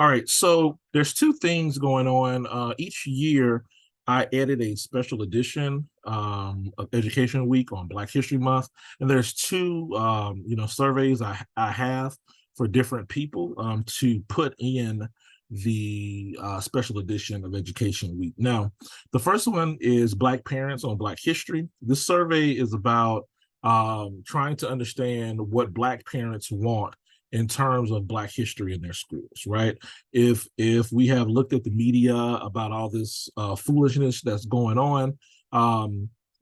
All right, so there's two things going on. Each year, I edit a special edition of Education Week on Black History Month, and there's two, surveys I have for different people to put in the special edition of Education Week. Now, the first one is Black Parents on Black History. This survey is about trying to understand what Black parents want in terms of Black history in their schools, right? If we have looked at the media about all this foolishness that's going on,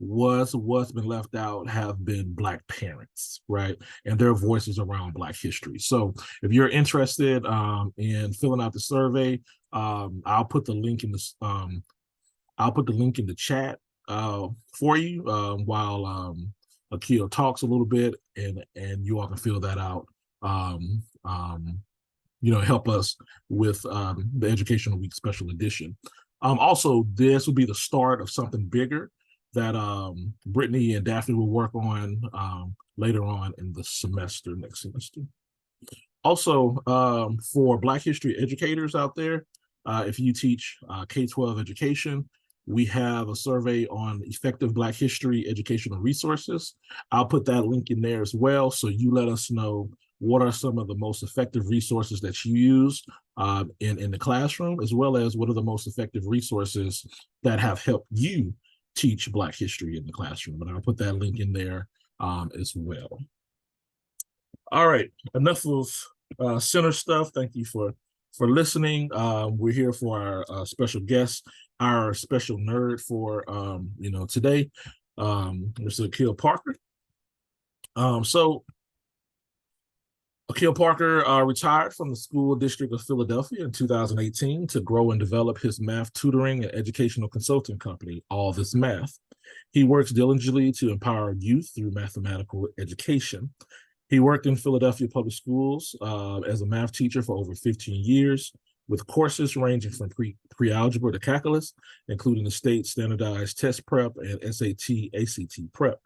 what's been left out have been Black parents, right, and their voices around Black history. So if you're interested in filling out the survey, I'll put the link in the chat for you while Akil talks a little bit, and you all can fill that out. Help us with the Educational Week Special Edition. Also, this will be the start of something bigger that Brittany and Daphne will work on later on in the next semester. Also, for Black history educators out there, if you teach K-12 education, we have a survey on effective Black history educational resources. I'll put that link in there as well, so you let us know what are some of the most effective resources that you use in the classroom, as well as what are the most effective resources that have helped you teach Black history in the classroom. And I'll put that link in there as well. All right, enough of center stuff. Thank you for listening. We're here for our special guest, our special nerd for today, Mr. Akil Parker. So Akil Parker retired from the School District of Philadelphia in 2018 to grow and develop his math tutoring and educational consulting company, All This Math. He works diligently to empower youth through mathematical education. He worked in Philadelphia Public Schools as a math teacher for over 15 years, with courses ranging from pre-algebra to calculus, including the state standardized test prep and SAT, ACT prep.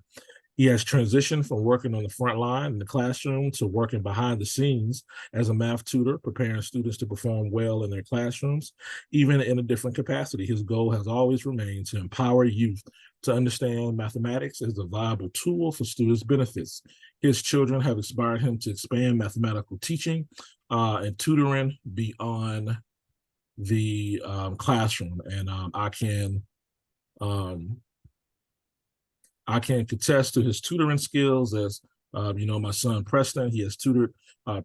He has transitioned from working on the front line in the classroom to working behind the scenes as a math tutor, preparing students to perform well in their classrooms, even in a different capacity. His goal has always remained to empower youth to understand mathematics as a viable tool for students' benefits. His children have inspired him to expand mathematical teaching and tutoring beyond the classroom. And I can contest to his tutoring skills as, my son Preston. He has tutored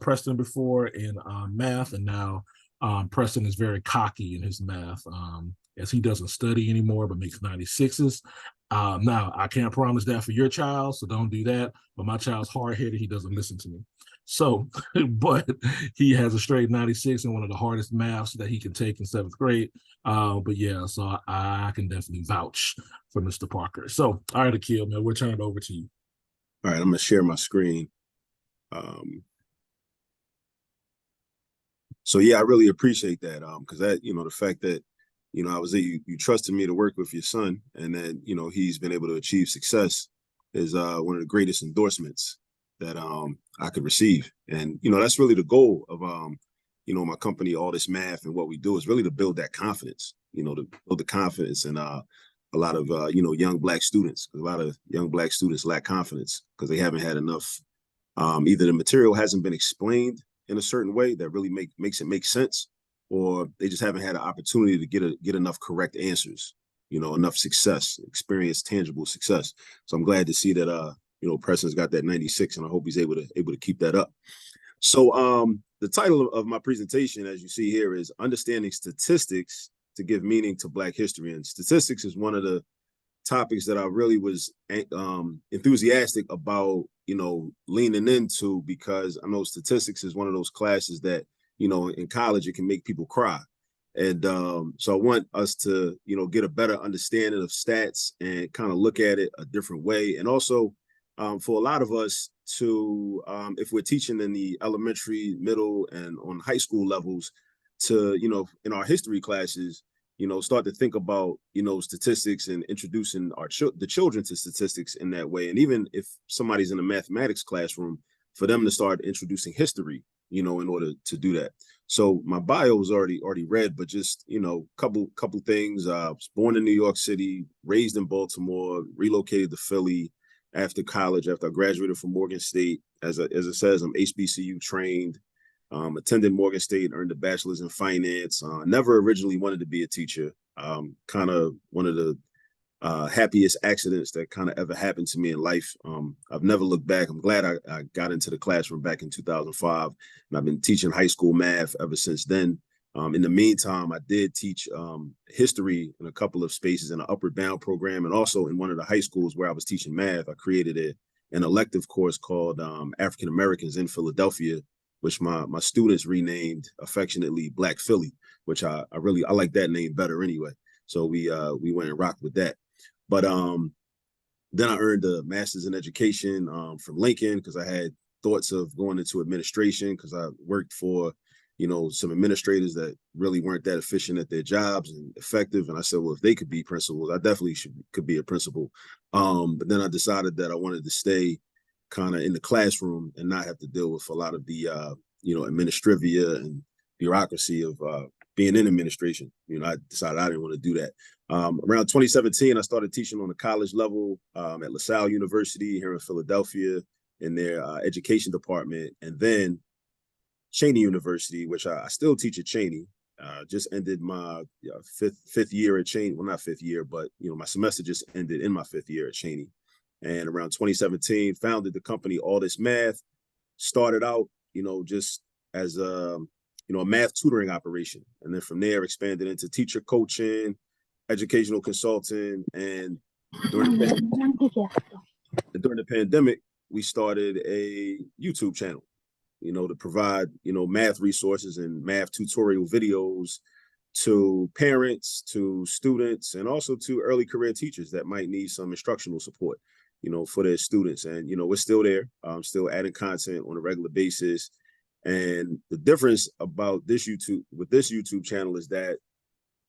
Preston before in math, and now Preston is very cocky in his math as he doesn't study anymore but makes 96s. Now, I can't promise that for your child, so don't do that. But my child's hard-headed. He doesn't listen to me. So, but he has a straight 96 in one of the hardest maths that he can take in 7th grade. But yeah, so I can definitely vouch for Mr. Parker. So, all right, Akil, man, we'll turn it over to you. All right, I'm going to share my screen. So yeah, I really appreciate that. Because that, the fact that, you trusted me to work with your son, and then, he's been able to achieve success is one of the greatest endorsements that I could receive. And, that's really the goal of, my company, All This Math, and what we do is really to build that confidence, to build the confidence in a lot of, young Black students. Because a lot of young Black students lack confidence because they haven't had enough. Either the material hasn't been explained in a certain way that really makes it make sense, or they just haven't had an opportunity to get enough correct answers, enough success, experience tangible success. So I'm glad to see that, Preston's got that 96, and I hope he's able to keep that up. So the title of my presentation, as you see here, is Understanding Statistics to Give Meaning to Black History. And statistics is one of the topics that I really was enthusiastic about, leaning into, because I know statistics is one of those classes that, in college, it can make people cry. And so I want us to, get a better understanding of stats and kind of look at it a different way. And also for a lot of us to, if we're teaching in the elementary, middle, and on high school levels, to, in our history classes, start to think about, statistics and introducing the children to statistics in that way. And even if somebody's in a mathematics classroom, for them to start introducing history, in order to do that. So my bio was already read, but just, you know, couple things. I was born in New York City, raised in Baltimore, relocated to Philly after college, after I graduated from Morgan State. As it says, I'm HBCU trained. Attended Morgan State, earned a bachelor's in finance. Never originally wanted to be a teacher. Kind of one of the happiest accidents that kind of ever happened to me in life. I've never looked back. I'm glad I got into the classroom back in 2005, and I've been teaching high school math ever since then. In the meantime, I did teach history in a couple of spaces in an upward bound program, and also in one of the high schools where I was teaching math. I created an elective course called African Americans in Philadelphia, which my students renamed affectionately Black Philly, which I like that name better anyway. So we went and rocked with that. But then I earned a master's in education from Lincoln because I had thoughts of going into administration because I worked for, you know, some administrators that really weren't that efficient at their jobs and effective. And I said, well, if they could be principals, I definitely could be a principal. But then I decided that I wanted to stay kind of in the classroom and not have to deal with a lot of the, you know, administrivia and bureaucracy of being in administration. You know, I decided I didn't want to do that. Around 2017, I started teaching on the college level at LaSalle University here in Philadelphia in their education department. And then Cheney University, which I still teach at Cheney. Just ended my fifth year at Cheney. Well, not fifth year, but, you know, my semester just ended in my fifth year at Cheney. And around 2017, founded the company All This Math. Started out, you know, just as a, you know, a math tutoring operation. And then from there expanded into teacher coaching, educational consulting, and during the pandemic, we started a YouTube channel, you know, to provide, you know, math resources and math tutorial videos to parents, to students, and also to early career teachers that might need some instructional support, you know, for their students. And, you know, we're still there, still adding content on a regular basis. And the difference about this YouTube channel is that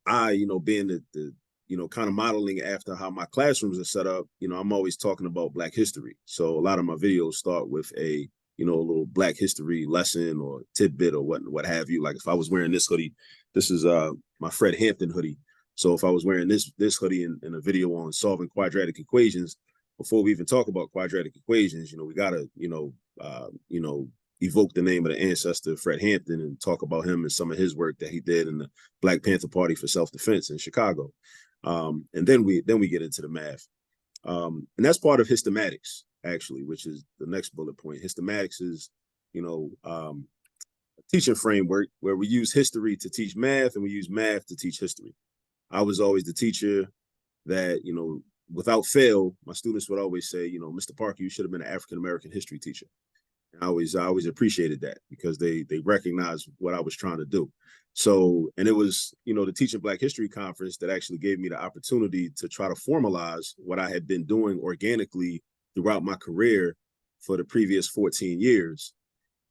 I, you know, being the you know, kind of modeling after how my classrooms are set up, you know, I'm always talking about Black history. So a lot of my videos start with a, you know, a little Black history lesson or tidbit or what have you. Like if I was wearing this hoodie, this is my Fred Hampton hoodie. So if I was wearing this hoodie in a video on solving quadratic equations, before we even talk about quadratic equations, you know, we gotta, you know, evoke the name of the ancestor Fred Hampton and talk about him and some of his work that he did in the Black Panther Party for self-defense in Chicago. And then we get into the math. And that's part of hystematics, actually, which is the next bullet point. Hystematics is, you know, a teaching framework where we use history to teach math and we use math to teach history. I was always the teacher that, you know, without fail, my students would always say, you know, Mr. Parker, you should have been an African-American history teacher. And I always appreciated that because they recognized what I was trying to do. So, and it was, you know, the Teaching Black History Conference that actually gave me the opportunity to try to formalize what I had been doing organically throughout my career for the previous 14 years.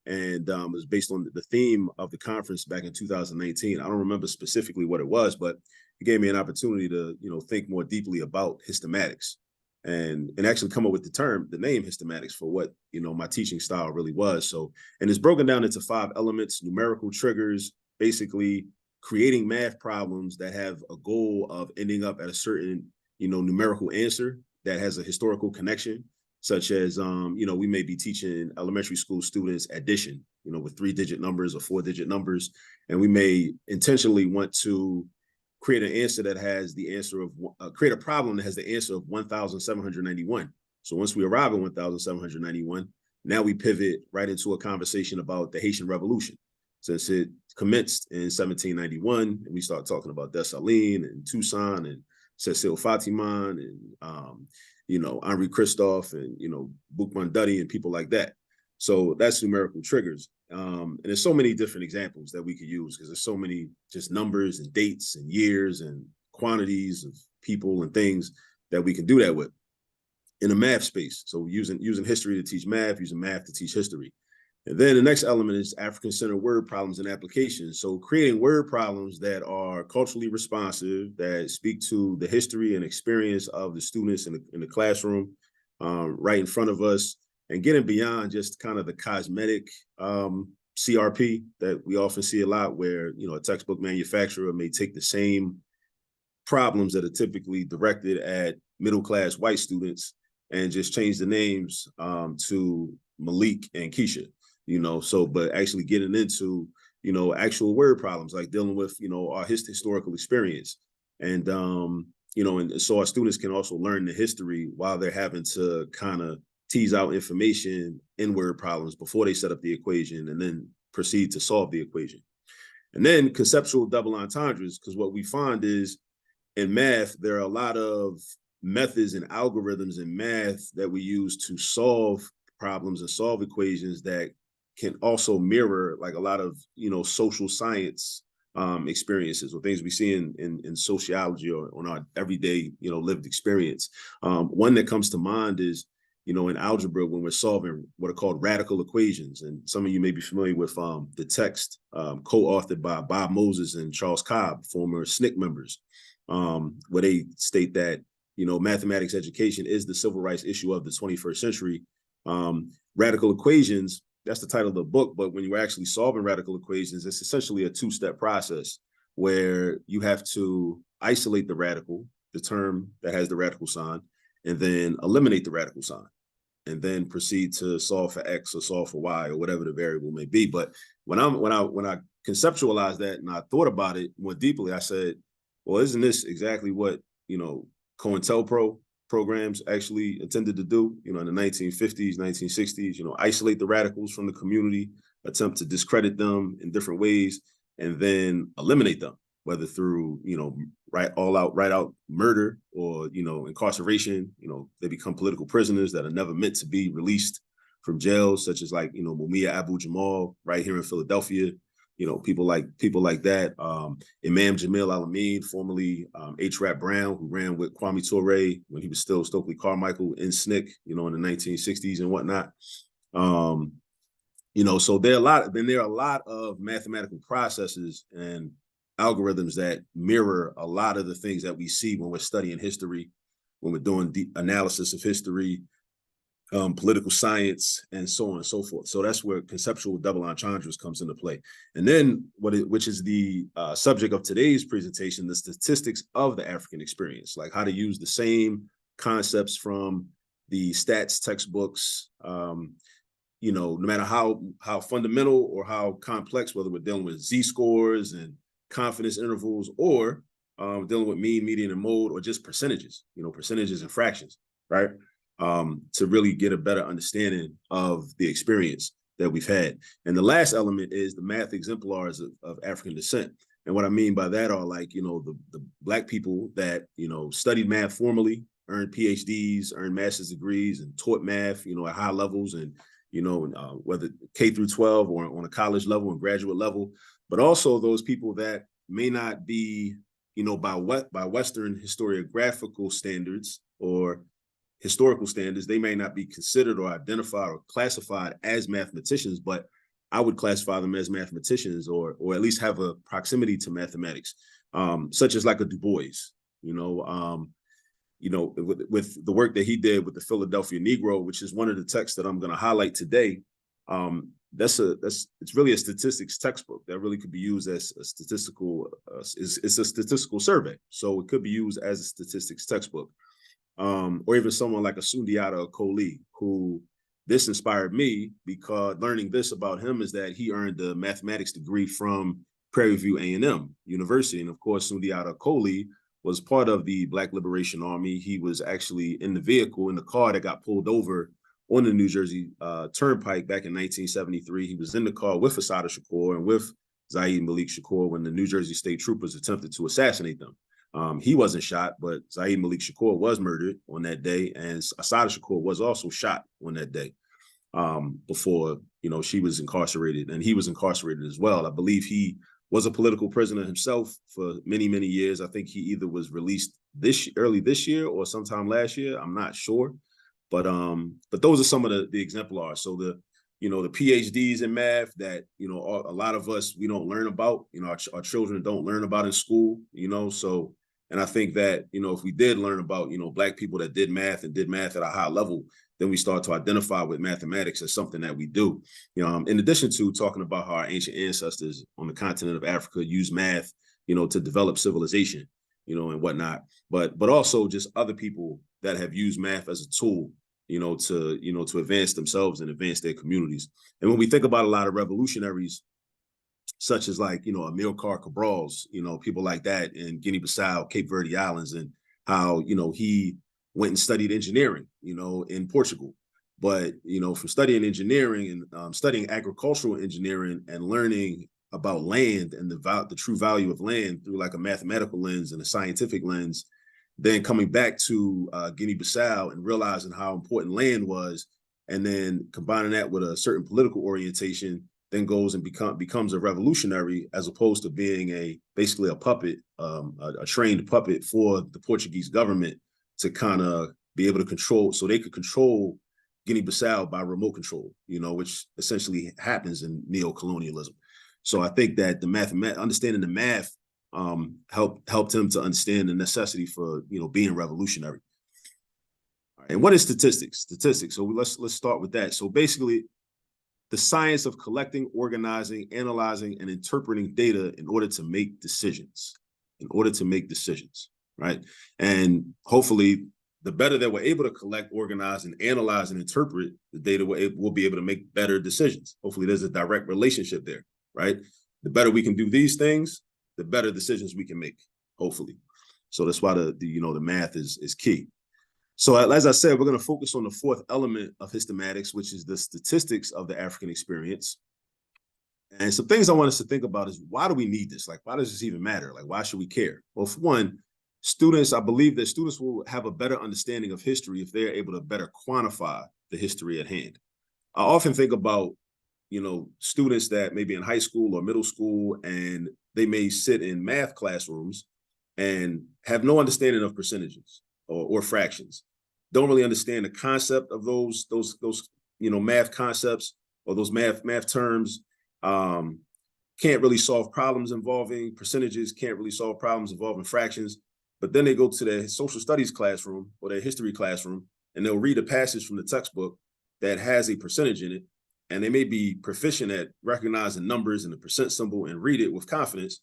And it was based on the theme of the conference back in 2019. I don't remember specifically what it was, but it gave me an opportunity to, you know, think more deeply about hystematics and actually come up with the name hystematics for what, you know, my teaching style really was. So, and it's broken down into 5 elements: numerical triggers, basically creating math problems that have a goal of ending up at a certain, you know, numerical answer that has a historical connection, such as, you know, we may be teaching elementary school students addition, you know, with 3-digit numbers or 4-digit numbers. And we may intentionally want to create an answer that has the answer of, create a problem that has the answer of 1,791. So once we arrive at 1,791, now we pivot right into a conversation about the Haitian Revolution. Since it commenced in 1791, and we start talking about Dessalines and Toussaint and Cecile Fatiman and, you know, Henri Christophe and, you know, Boukman Dutty and people like that. So that's numerical triggers. And there's so many different examples that we could use because there's so many just numbers and dates and years and quantities of people and things that we can do that with in a math space. So using history to teach math, using math to teach history. And then the next element is African-centered word problems and applications. So creating word problems that are culturally responsive, that speak to the history and experience of the students in the classroom right in front of us, and getting beyond just kind of the cosmetic CRP that we often see a lot, where, you know, a textbook manufacturer may take the same problems that are typically directed at middle-class white students and just change the names to Malik and Keisha, you know, so, but actually getting into, you know, actual word problems, like dealing with, you know, our historical experience. And, you know, and so our students can also learn the history while they're having to kind of tease out information in word problems before they set up the equation and then proceed to solve the equation. And then conceptual double entendres, because what we find is in math, there are a lot of methods and algorithms in math that we use to solve problems and solve equations that can also mirror like a lot of, you know, social science experiences or things we see in sociology or on our everyday, you know, lived experience. One that comes to mind is, you know, in algebra, when we're solving what are called radical equations. And some of you may be familiar with the text co-authored by Bob Moses and Charles Cobb, former SNCC members, where they state that, you know, mathematics education is the civil rights issue of the 21st century. Radical equations, that's the title of the book, but when you're actually solving radical equations, it's essentially a two-step process where you have to isolate the radical, the term that has the radical sign, and then eliminate the radical sign, and then proceed to solve for X or solve for Y or whatever the variable may be. But when I conceptualized that and I thought about it more deeply, I said, well, isn't this exactly what, you know, COINTELPRO programs actually intended to do, you know, in the 1950s, 1960s, you know, isolate the radicals from the community, attempt to discredit them in different ways, and then eliminate them, whether through, you know, right out murder or, you know, incarceration. You know, they become political prisoners that are never meant to be released from jails, such as like, you know, Mumia Abu-Jamal right here in Philadelphia. You know, people like that. Imam Jamil Al-Amin, formerly H. Rap Brown, who ran with Kwame Ture when he was still Stokely Carmichael in SNCC, you know, in the 1960s and whatnot. You know, so there are a lot of mathematical processes and algorithms that mirror a lot of the things that we see when we're studying history, when we're doing deep analysis of history, political science, and so on and so forth. So that's where conceptual double entendres comes into play. And then which is the subject of today's presentation, the statistics of the African experience, like how to use the same concepts from the stats textbooks, you know, no matter how fundamental or how complex, whether we're dealing with Z-scores and confidence intervals, or dealing with mean, median, and mode, or just percentages, you know, percentages and fractions, right? To really get a better understanding of the experience that we've had. And the last element is the math exemplars of African descent. And what I mean by that are like, you know, the Black people that, you know, studied math formally, earned PhDs, earned master's degrees, and taught math, you know, at high levels, and, you know, whether K through 12 or on a college level and graduate level, but also those people that may not be, you know, by Western historiographical standards or historical standards, they may not be considered or identified or classified as mathematicians, but I would classify them as mathematicians, or at least have a proximity to mathematics, such as like a Du Bois, you know, with the work that he did with the Philadelphia Negro, which is one of the texts that I'm going to highlight today. It's really a statistics textbook that really could be used as a statistical, it's a statistical survey. So it could be used as a statistics textbook. Or even someone like a Sundiata Acoli, who this inspired me, because learning this about him is that he earned a mathematics degree from Prairie View A&M University. And of course, Sundiata Acoli was part of the Black Liberation Army. He was actually in the vehicle, in the car that got pulled over on the New Jersey Turnpike back in 1973. He was in the car with Assata Shakur and with Zaid Malik Shakur when the New Jersey state troopers attempted to assassinate them. He wasn't shot, but Zaid Malik Shakur was murdered on that day, and Assata Shakur was also shot on that day before, you know, she was incarcerated, and he was incarcerated as well. I believe he was a political prisoner himself for many, many years. I think he either was released early this year or sometime last year. I'm not sure, but those are some of the exemplars. So the PhDs in math that, you know, a lot of us, we don't learn about, you know, our children don't learn about in school, you know. So, and I think that, you know, if we did learn about, you know, Black people that did math at a high level, then we start to identify with mathematics as something that we do. In addition to talking about how our ancient ancestors on the continent of Africa used math, to develop civilization, and whatnot, but also just other people that have used math as a tool, to advance themselves and advance their communities. And when we think about a lot of revolutionaries, such as like, Amilcar Cabral's, people like that in Guinea-Bissau, Cape Verde Islands, and how, he went and studied engineering, in Portugal. But, from studying engineering and studying agricultural engineering and learning about land and the true value of land through like a mathematical lens and a scientific lens, then coming back to Guinea-Bissau and realizing how important land was, and then combining that with a certain political orientation, then goes and becomes a revolutionary, as opposed to being basically a puppet, a trained puppet for the Portuguese government to kind of be able to control, so they could control Guinea-Bissau by remote control, which essentially happens in neo-colonialism. So I think that understanding the math helped him to understand the necessity for being revolutionary. And what is statistics? Statistics. So let's start with that. So basically, the science of collecting, organizing, analyzing, and interpreting data in order to make decisions. Right? And hopefully, the better that we're able to collect, organize, and analyze and interpret the data, we'll be able to make better decisions. Hopefully, there's a direct relationship there, right? The better we can do these things, the better decisions we can make, hopefully. So that's why the math is key. So as I said, we're going to focus on the fourth element of hystematics, which is the statistics of the African experience. And some things I want us to think about is, why do we need this? Like, why does this even matter? Like, why should we care? Well, for one, I believe that students will have a better understanding of history if they're able to better quantify the history at hand. I often think about, students that may be in high school or middle school, and they may sit in math classrooms and have no understanding of percentages or fractions. Don't really understand the concept of those math concepts or those math terms. Can't really solve problems involving percentages, can't really solve problems involving fractions. But then they go to their social studies classroom or their history classroom, and they'll read a passage from the textbook that has a percentage in it, and they may be proficient at recognizing numbers and the percent symbol and read it with confidence.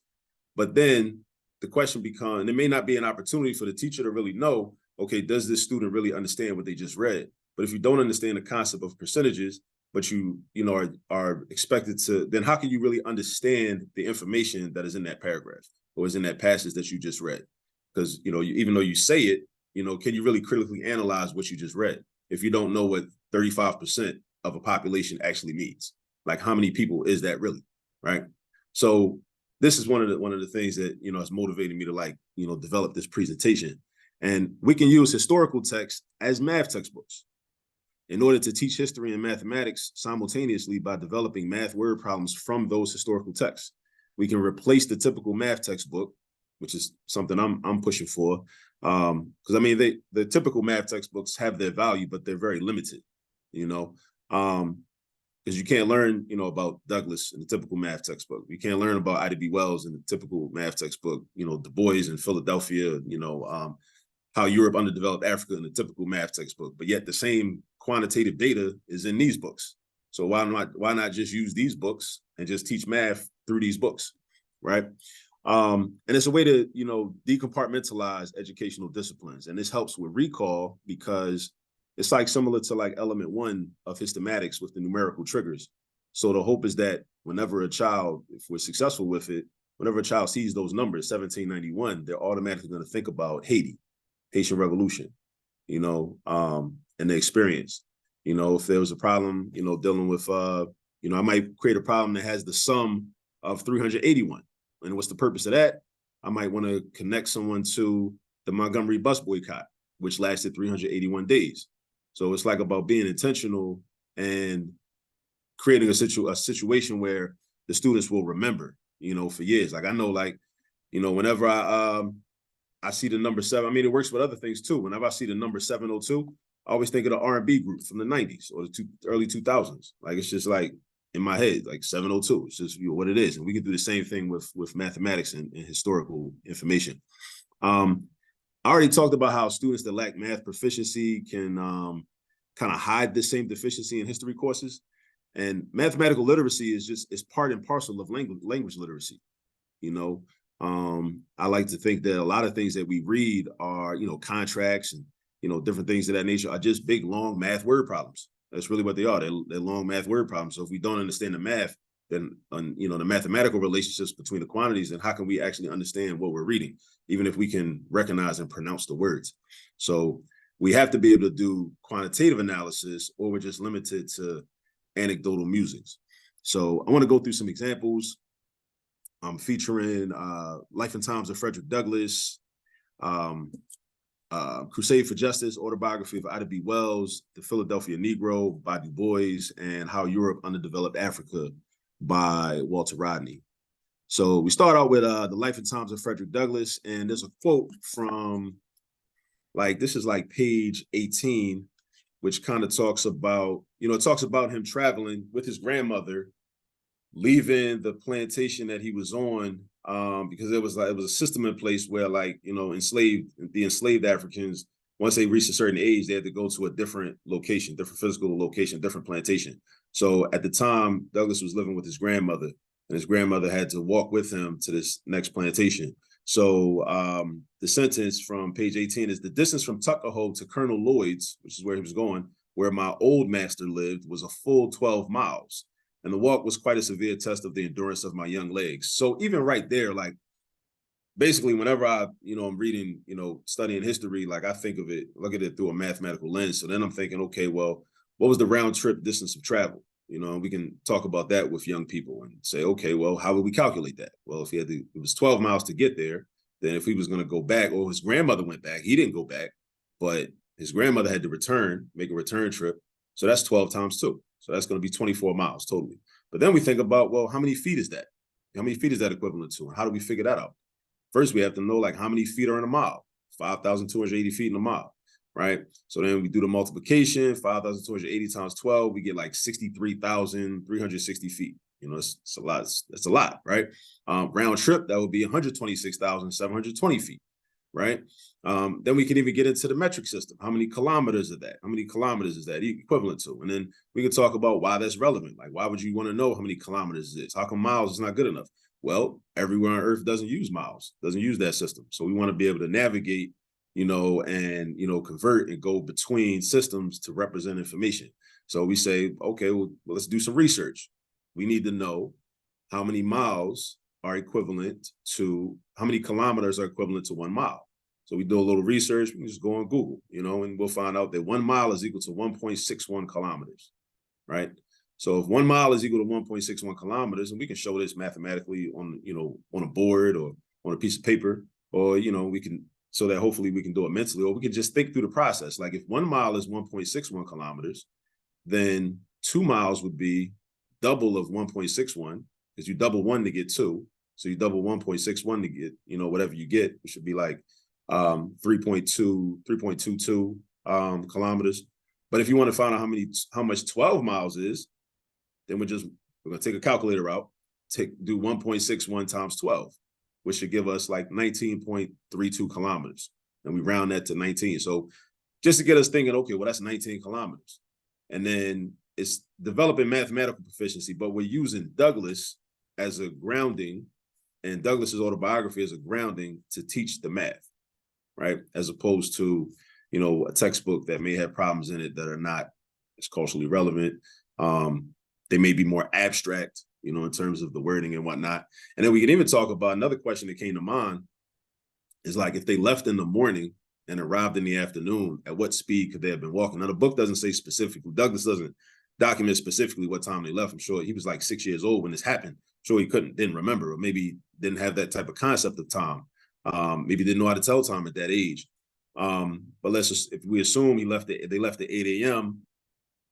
But then the question becomes, and there may not be an opportunity for the teacher to really know, okay, does this student really understand what they just read? But if you don't understand the concept of percentages, but you are expected to, then how can you really understand the information that is in that paragraph or is in that passage that you just read? Because, even though you say it, can you really critically analyze what you just read if you don't know what 35% of a population actually means? Like, how many people is that really, right? So this is one of the things that, has motivated me to develop this presentation. And we can use historical texts as math textbooks in order to teach history and mathematics simultaneously by developing math word problems from those historical texts. We can replace the typical math textbook, which is something I'm pushing for. Because the typical math textbooks have their value, but they're very limited, because you can't learn, about Douglas in the typical math textbook. You can't learn about Ida B. Wells in the typical math textbook, Du Bois in Philadelphia, how Europe underdeveloped Africa in the typical math textbook. But yet the same quantitative data is in these books. So why not just use these books and just teach math through these books, right? And it's a way to, decompartmentalize educational disciplines. And this helps with recall because it's similar to element 1 of hystematics with the numerical triggers. So the hope is that whenever a child, if we're successful with it, whenever a child sees those numbers, 1791, they're automatically going to think about Haitian Revolution, and the experience. If there was a problem, dealing with, I might create a problem that has the sum of 381. And what's the purpose of that? I might want to connect someone to the Montgomery bus boycott, which lasted 381 days. So it's about being intentional and creating a situation where the students will remember, for years. I know, whenever I see the number 7, it works with other things too. Whenever I see the number 702, I always think of the R&B group from the 90s or the early 2000s. It's just in my head, 702. It's just what it is. And we can do the same thing with mathematics and historical information. I already talked about how students that lack math proficiency can kind of hide the same deficiency in history courses. And mathematical literacy is part and parcel of language literacy. You know, I like to think that a lot of things that we read are, contracts and, different things of that nature are just big, long math word problems. That's really what they are. They're long math word problems. So if we don't understand the math, then, the mathematical relationships between the quantities, then how can we actually understand what we're reading, even if we can recognize and pronounce the words? So we have to be able to do quantitative analysis, or we're just limited to anecdotal musings. So I want to go through some examples. I'm featuring Life and Times of Frederick Douglass, Crusade for Justice, Autobiography of Ida B. Wells, The Philadelphia Negro by Du Bois, and How Europe Underdeveloped Africa by Walter Rodney. So we start out with the Life and Times of Frederick Douglass, and there's a quote from, this is page 18, which kind of talks about, it talks about him traveling with his grandmother, leaving the plantation that he was on, because it was a system in place where the enslaved Africans, once they reached a certain age, they had to go to a different location, different physical location, different plantation. So at the time, Douglass was living with his grandmother, and his grandmother had to walk with him to this next plantation. So the sentence from page 18 is, the distance from Tuckahoe to Colonel Lloyd's, which is where he was going, where my old master lived, was a full 12 miles. And the walk was quite a severe test of the endurance of my young legs. So even right there, basically whenever I'm reading, studying history, I think of it, look at it through a mathematical lens. So then I'm thinking, okay, well, what was the round trip distance of travel? We can talk about that with young people and say, okay, well, how would we calculate that? Well, if it was 12 miles to get there, then if he was going to go back, or his grandmother went back, he didn't go back, but his grandmother had to make a return trip. So that's 12 times 2. So that's going to be 24 miles totally. But then we think about, well, how many feet is that? How many feet is that equivalent to? And how do we figure that out? First, we have to know how many feet are in a mile. 5,280 feet in a mile, right? So then we do the multiplication, 5,280 times 12, we get 63,360 feet. It's a lot. That's a lot, right? Round trip, that would be 126,720 feet, right? Then we can even get into the metric system. How many kilometers is that? How many kilometers is that equivalent to? And then we can talk about why that's relevant. Why would you want to know how many kilometers it is? How come miles is not good enough? Well, everywhere on Earth doesn't use miles, doesn't use that system. So we want to be able to navigate, and, convert and go between systems to represent information. So we say, okay, well, let's do some research. We need to know how many miles are equivalent to, how many kilometers are equivalent to 1 mile. So we do a little research, we can just go on Google, and we'll find out that 1 mile is equal to 1.61 kilometers, right? So if 1 mile is equal to 1.61 kilometers, and we can show this mathematically on, on a board or on a piece of paper, or, we can, so that hopefully we can do it mentally, or we can just think through the process. If 1 mile is 1.61 kilometers, then 2 miles would be double of 1.61, because you double 1 to get 2. So you double 1.61 to get, whatever you get, it should be 3.22 kilometers. But if you want to find out how much 12 miles is, then we're going to take a calculator out, do 1.61 times 12, which should give us 19.32 kilometers. And we round that to 19. So just to get us thinking, okay, well, that's 19 kilometers. And then it's developing mathematical proficiency, but we're using Douglass as a grounding, and Douglass's autobiography as a grounding to teach the math, right? As opposed to, a textbook that may have problems in it that are not as culturally relevant. They may be more abstract, in terms of the wording and whatnot. And then we can even talk about another question that came to mind is if they left in the morning and arrived in the afternoon, at what speed could they have been walking? Now, the book doesn't say specifically, Douglass doesn't document specifically what time they left. I'm sure he was 6 years old when this happened. I'm sure he didn't remember, or maybe didn't have that type of concept of time. Maybe didn't know how to tell time at that age. But if we assume they left at 8 a.m.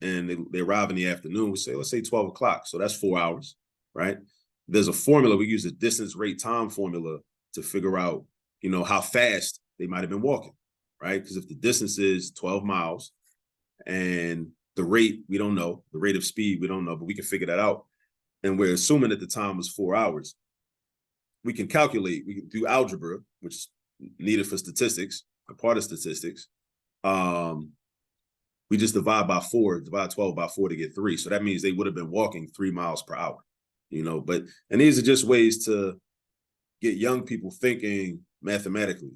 and they arrive in the afternoon, let's say 12 o'clock. So that's 4 hours, right? There's a formula. We use the distance, rate, time formula to figure out, how fast they might have been walking, right? Because if the distance is 12 miles and the rate, we don't know, the rate of speed, we don't know, but we can figure that out. And we're assuming that the time was 4 hours. We can calculate, we can do algebra, which is needed for statistics, a part of statistics. We just divide 12 by 4 to get 3. So that means they would have been walking 3 miles per hour, and these are just ways to get young people thinking mathematically.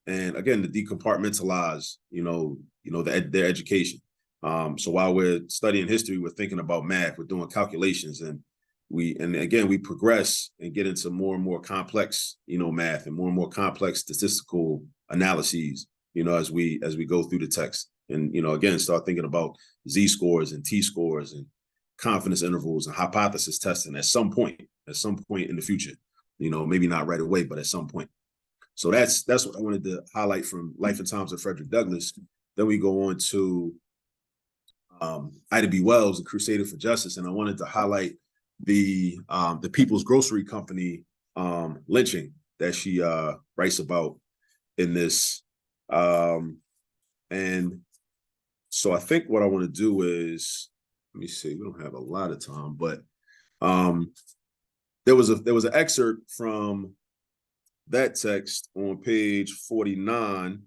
And again, to decompartmentalize, their education. So while we're studying history, we're thinking about math, we're doing calculations, and we progress and get into more and more complex, math and more complex statistical analyses, as we go through the text. And, again, start thinking about Z-scores and T-scores and confidence intervals and hypothesis testing at some point in the future, maybe not right away, but at some point. So that's what I wanted to highlight from Life and Times of Frederick Douglass. Then we go on to Ida B. Wells, The Crusader for Justice, and I wanted to highlight the People's Grocery Company lynching that she writes about in this. And so I think what I want to do is, let me see, we don't have a lot of time, but there was an excerpt from that text on page 49,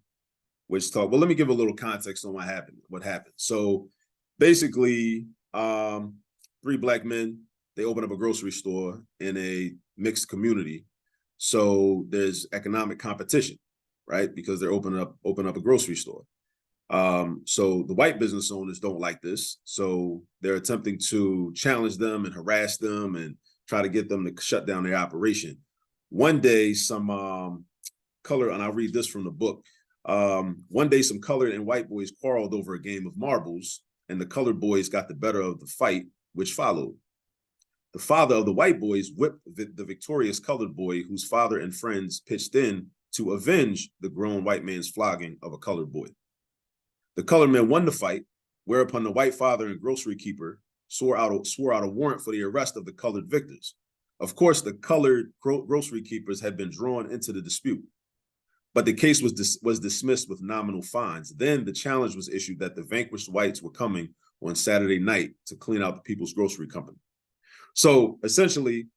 which talk. Well, let me give a little context on what happened. So basically, 3 Black men, they open up a grocery store in a mixed community. So there's economic competition, right? Because they're opening up a grocery store. So the white business owners don't like this. So they're attempting to challenge them and harass them and try to get them to shut down their operation. One day, some color, and I'll read this from the book. One day, some colored and white boys quarreled over a game of marbles, and the colored boys got the better of the fight, which followed. The father of the white boys whipped the victorious colored boy, whose father and friends pitched in to avenge the grown white man's flogging of a colored boy. The colored man won the fight, whereupon the white father and grocery keeper swore out a warrant for the arrest of the colored victors. Of course, the colored grocery keepers had been drawn into the dispute, but the case was dismissed with nominal fines. Then the challenge was issued that the vanquished whites were coming on Saturday night to clean out the People's Grocery Company. So essentially,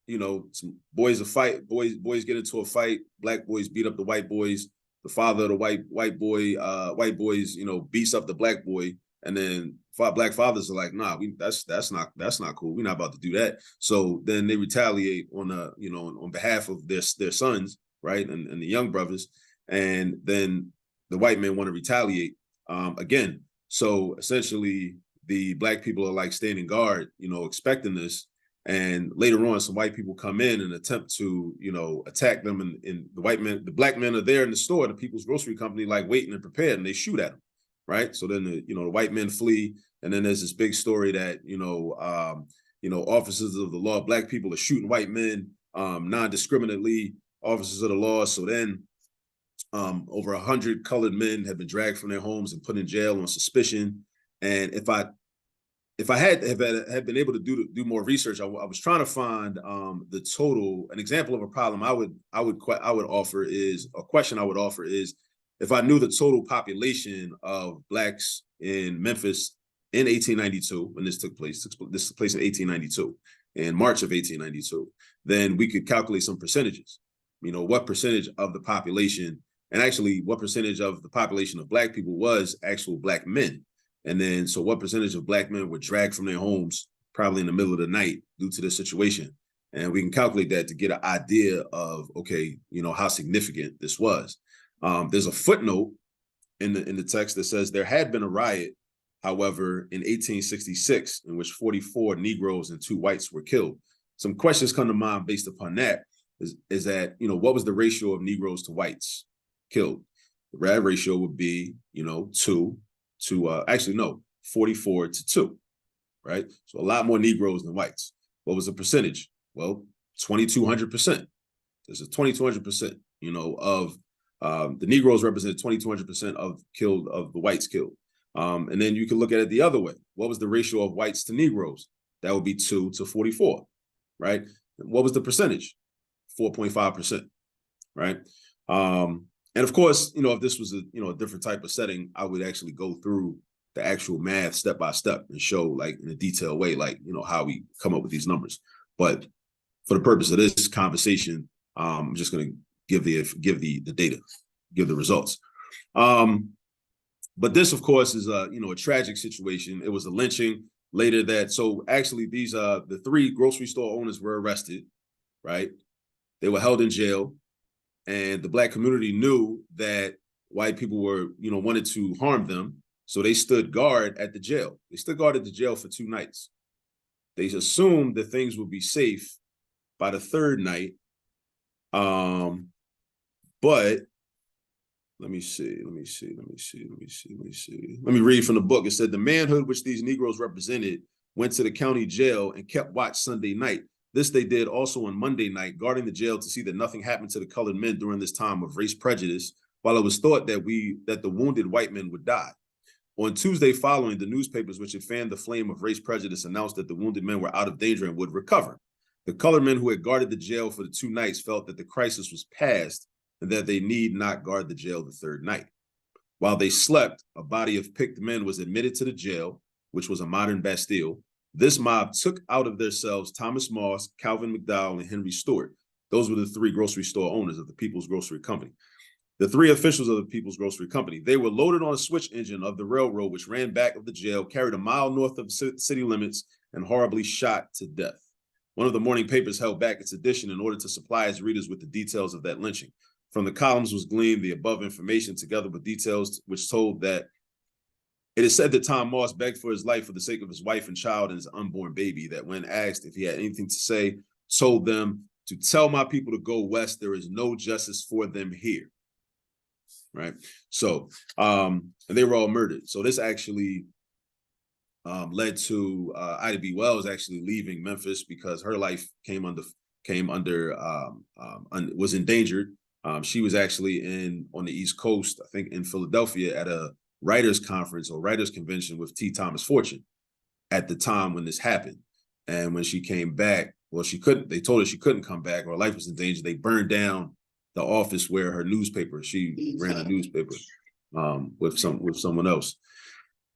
some boys get into a fight. Black boys beat up the white boys. The father of the white boys, beats up the black boy, and then black fathers are like, nah, that's not cool. We're not about to do that. So then they retaliate on behalf of their sons, right, and the young brothers, and then the white men want to retaliate again. So essentially, the black people are like standing guard, expecting this. And later on, some white people come in and attempt to, attack them. And the black men are there in the store, the People's Grocery Company, like waiting and prepared, and they shoot at them, right? So then the white men flee, and then there's this big story that officers of the law, black people are shooting white men non-discriminately, officers of the law. So then over 100 colored men have been dragged from their homes and put in jail on suspicion. And if I had been able to do more research, I was trying to find the total. An example of a problem I would offer is if I knew the total population of Blacks in Memphis in 1892, when this took place. This took place in 1892, in March of 1892. Then we could calculate some percentages. What percentage of the population, and actually what percentage of the population of Black people was actual Black men. And then, so what percentage of Black men were dragged from their homes, probably in the middle of the night due to this situation? And we can calculate that to get an idea of, okay, how significant this was. There's a footnote in the text that says there had been a riot, however, in 1866, in which 44 Negroes and 2 whites were killed. Some questions come to mind based upon that, is that, what was the ratio of Negroes to whites killed? The right ratio would be, 44 to 2, right? So a lot more Negroes than whites. What was the percentage? Well, 2,200%. There's a 2,200%, of the Negroes represented 2,200% of the whites killed. And then you can look at it the other way. What was the ratio of whites to Negroes? That would be 2 to 44, right? And what was the percentage? 4.5%, right? And of course, if this was a different type of setting, I would actually go through the actual math step by step and show, like, in a detailed way, like, how we come up with these numbers. But for the purpose of this conversation, I'm just going to give the data, give the results. But this, of course, is a tragic situation. It was a lynching later that. So actually, these the 3 grocery store owners were arrested, right? They were held in jail, and the Black community knew that white people were wanted to harm them, so they stood guard at the jail. They stood guard at the jail for 2 nights. They assumed that things would be safe by the 3rd night. But let me read from the book. It said the manhood which these Negroes represented went to the county jail and kept watch Sunday night. This they did also on Monday night, guarding the jail to see that nothing happened to the colored men during this time of race prejudice, while it was thought that the wounded white men would die. On Tuesday following, the newspapers which had fanned the flame of race prejudice announced that the wounded men were out of danger and would recover. The colored men who had guarded the jail for the 2 nights felt that the crisis was past and that they need not guard the jail the 3rd night. While they slept, a body of picked men was admitted to the jail, which was a modern Bastille. This mob took out of their cells Thomas Moss, Calvin McDowell, and Henry Stewart. Those were the 3 grocery store owners of the People's Grocery Company. The 3 officials of the People's Grocery Company. They were loaded on a switch engine of the railroad, which ran back of the jail, carried a mile north of city limits, and horribly shot to death. One of the morning papers held back its edition in order to supply its readers with the details of that lynching. From the columns was gleaned the above information together with details which told that it is said that Tom Moss begged for his life for the sake of his wife and child and his unborn baby, that when asked if he had anything to say, told them to tell my people to go west. There is no justice for them here. Right. So, and they were all murdered. So this actually led to Ida B. Wells actually leaving Memphis because her life was endangered. She was actually on the East Coast, I think in Philadelphia, at a writers' conference or writers' convention with T. Thomas Fortune at the time when this happened. And when she came back, well, they told her she couldn't come back, or her life was in danger. They burned down the office where she ran a newspaper with someone else.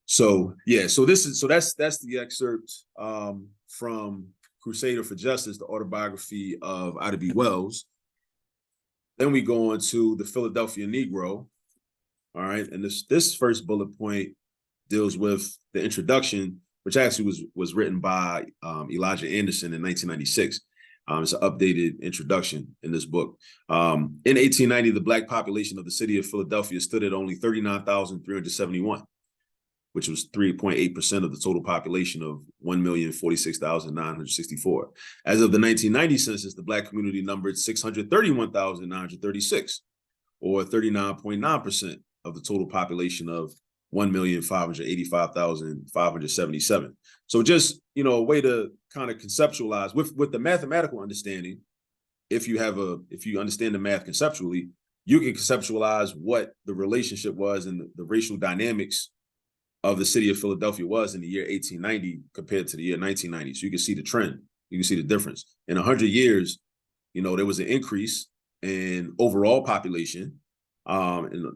So yeah, so that's the excerpt from Crusader for Justice, the autobiography of Ida B. Wells. Then we go on to the Philadelphia Negro. All right, and this first bullet point deals with the introduction, which actually was written by Elijah Anderson in 1996. It's an updated introduction in this book. In 1890, the Black population of the city of Philadelphia stood at only 39,371, which was 3.8% of the total population of 1,046,964. As of the 1990 census, the Black community numbered 631,936, or 39.9% of the total population of 1,585,577. So just, a way to kind of conceptualize with the mathematical understanding. If you understand the math conceptually, you can conceptualize what the relationship was and the racial dynamics of the city of Philadelphia was in the year 1890 compared to the year 1990. So you can see the trend. You can see the difference. In 100 years, there was an increase in overall population, and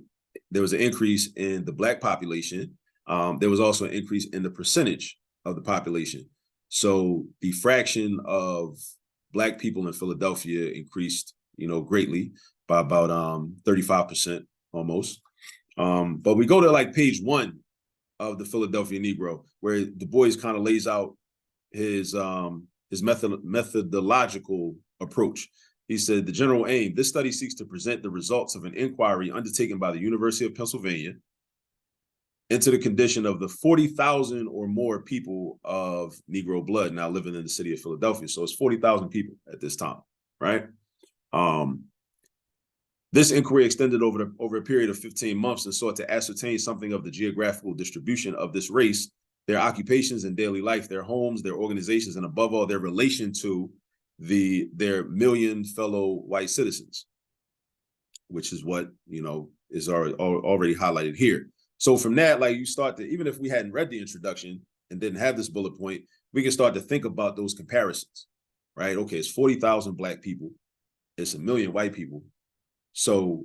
there was an increase in the Black population. There was also an increase in the percentage of the population. So the fraction of Black people in Philadelphia increased, greatly by about 35% almost. But we go to like page 1 of the Philadelphia Negro, where Du Bois kind of lays out his methodological approach. He said, the general aim, this study seeks to present the results of an inquiry undertaken by the University of Pennsylvania into the condition of the 40,000 or more people of Negro blood now living in the city of Philadelphia. So it's 40,000 people at this time, right? This inquiry extended over a period of 15 months and sought to ascertain something of the geographical distribution of this race, their occupations and daily life, their homes, their organizations, and above all, their relation to their million fellow white citizens, which is what, is already highlighted here. So from that, like you start to, even if we hadn't read the introduction and didn't have this bullet point, we can start to think about those comparisons, right? Okay, it's 40,000 Black people. It's 1 million white people. So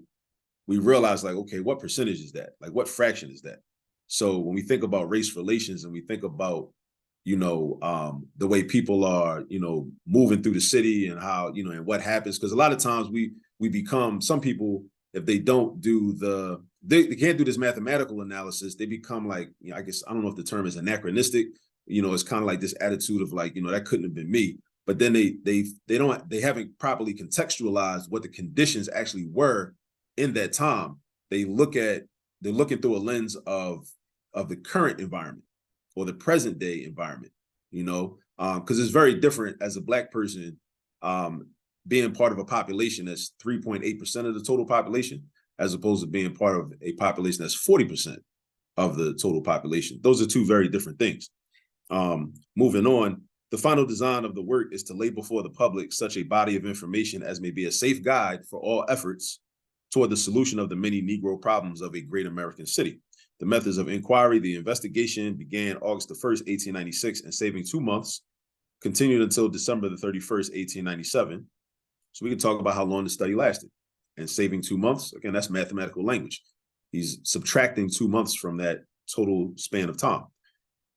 we realize like, okay, what percentage is that? Like what fraction is that? So when we think about race relations and we think about, the way people are, moving through the city and how, and what happens, because a lot of times we become, some people, if they don't do the they can't do this mathematical analysis. They become like, I guess, I don't know if the term is anachronistic. It's kind of like this attitude of like, that couldn't have been me. But then they haven't properly contextualized what the conditions actually were in that time. They're looking through a lens of the current environment or the present day environment, because it's very different as a Black person being part of a population that's 3.8% of the total population, as opposed to being part of a population that's 40% of the total population. Those are two very different things. Moving on, the final design of the work is to lay before the public such a body of information as may be a safe guide for all efforts toward the solution of the many Negro problems of a great American city. The methods of inquiry, the investigation began August the 1st, 1896, and saving 2 months, continued until December the 31st, 1897. So we can talk about how long the study lasted. And saving 2 months, again, that's mathematical language. He's subtracting 2 months from that total span of time.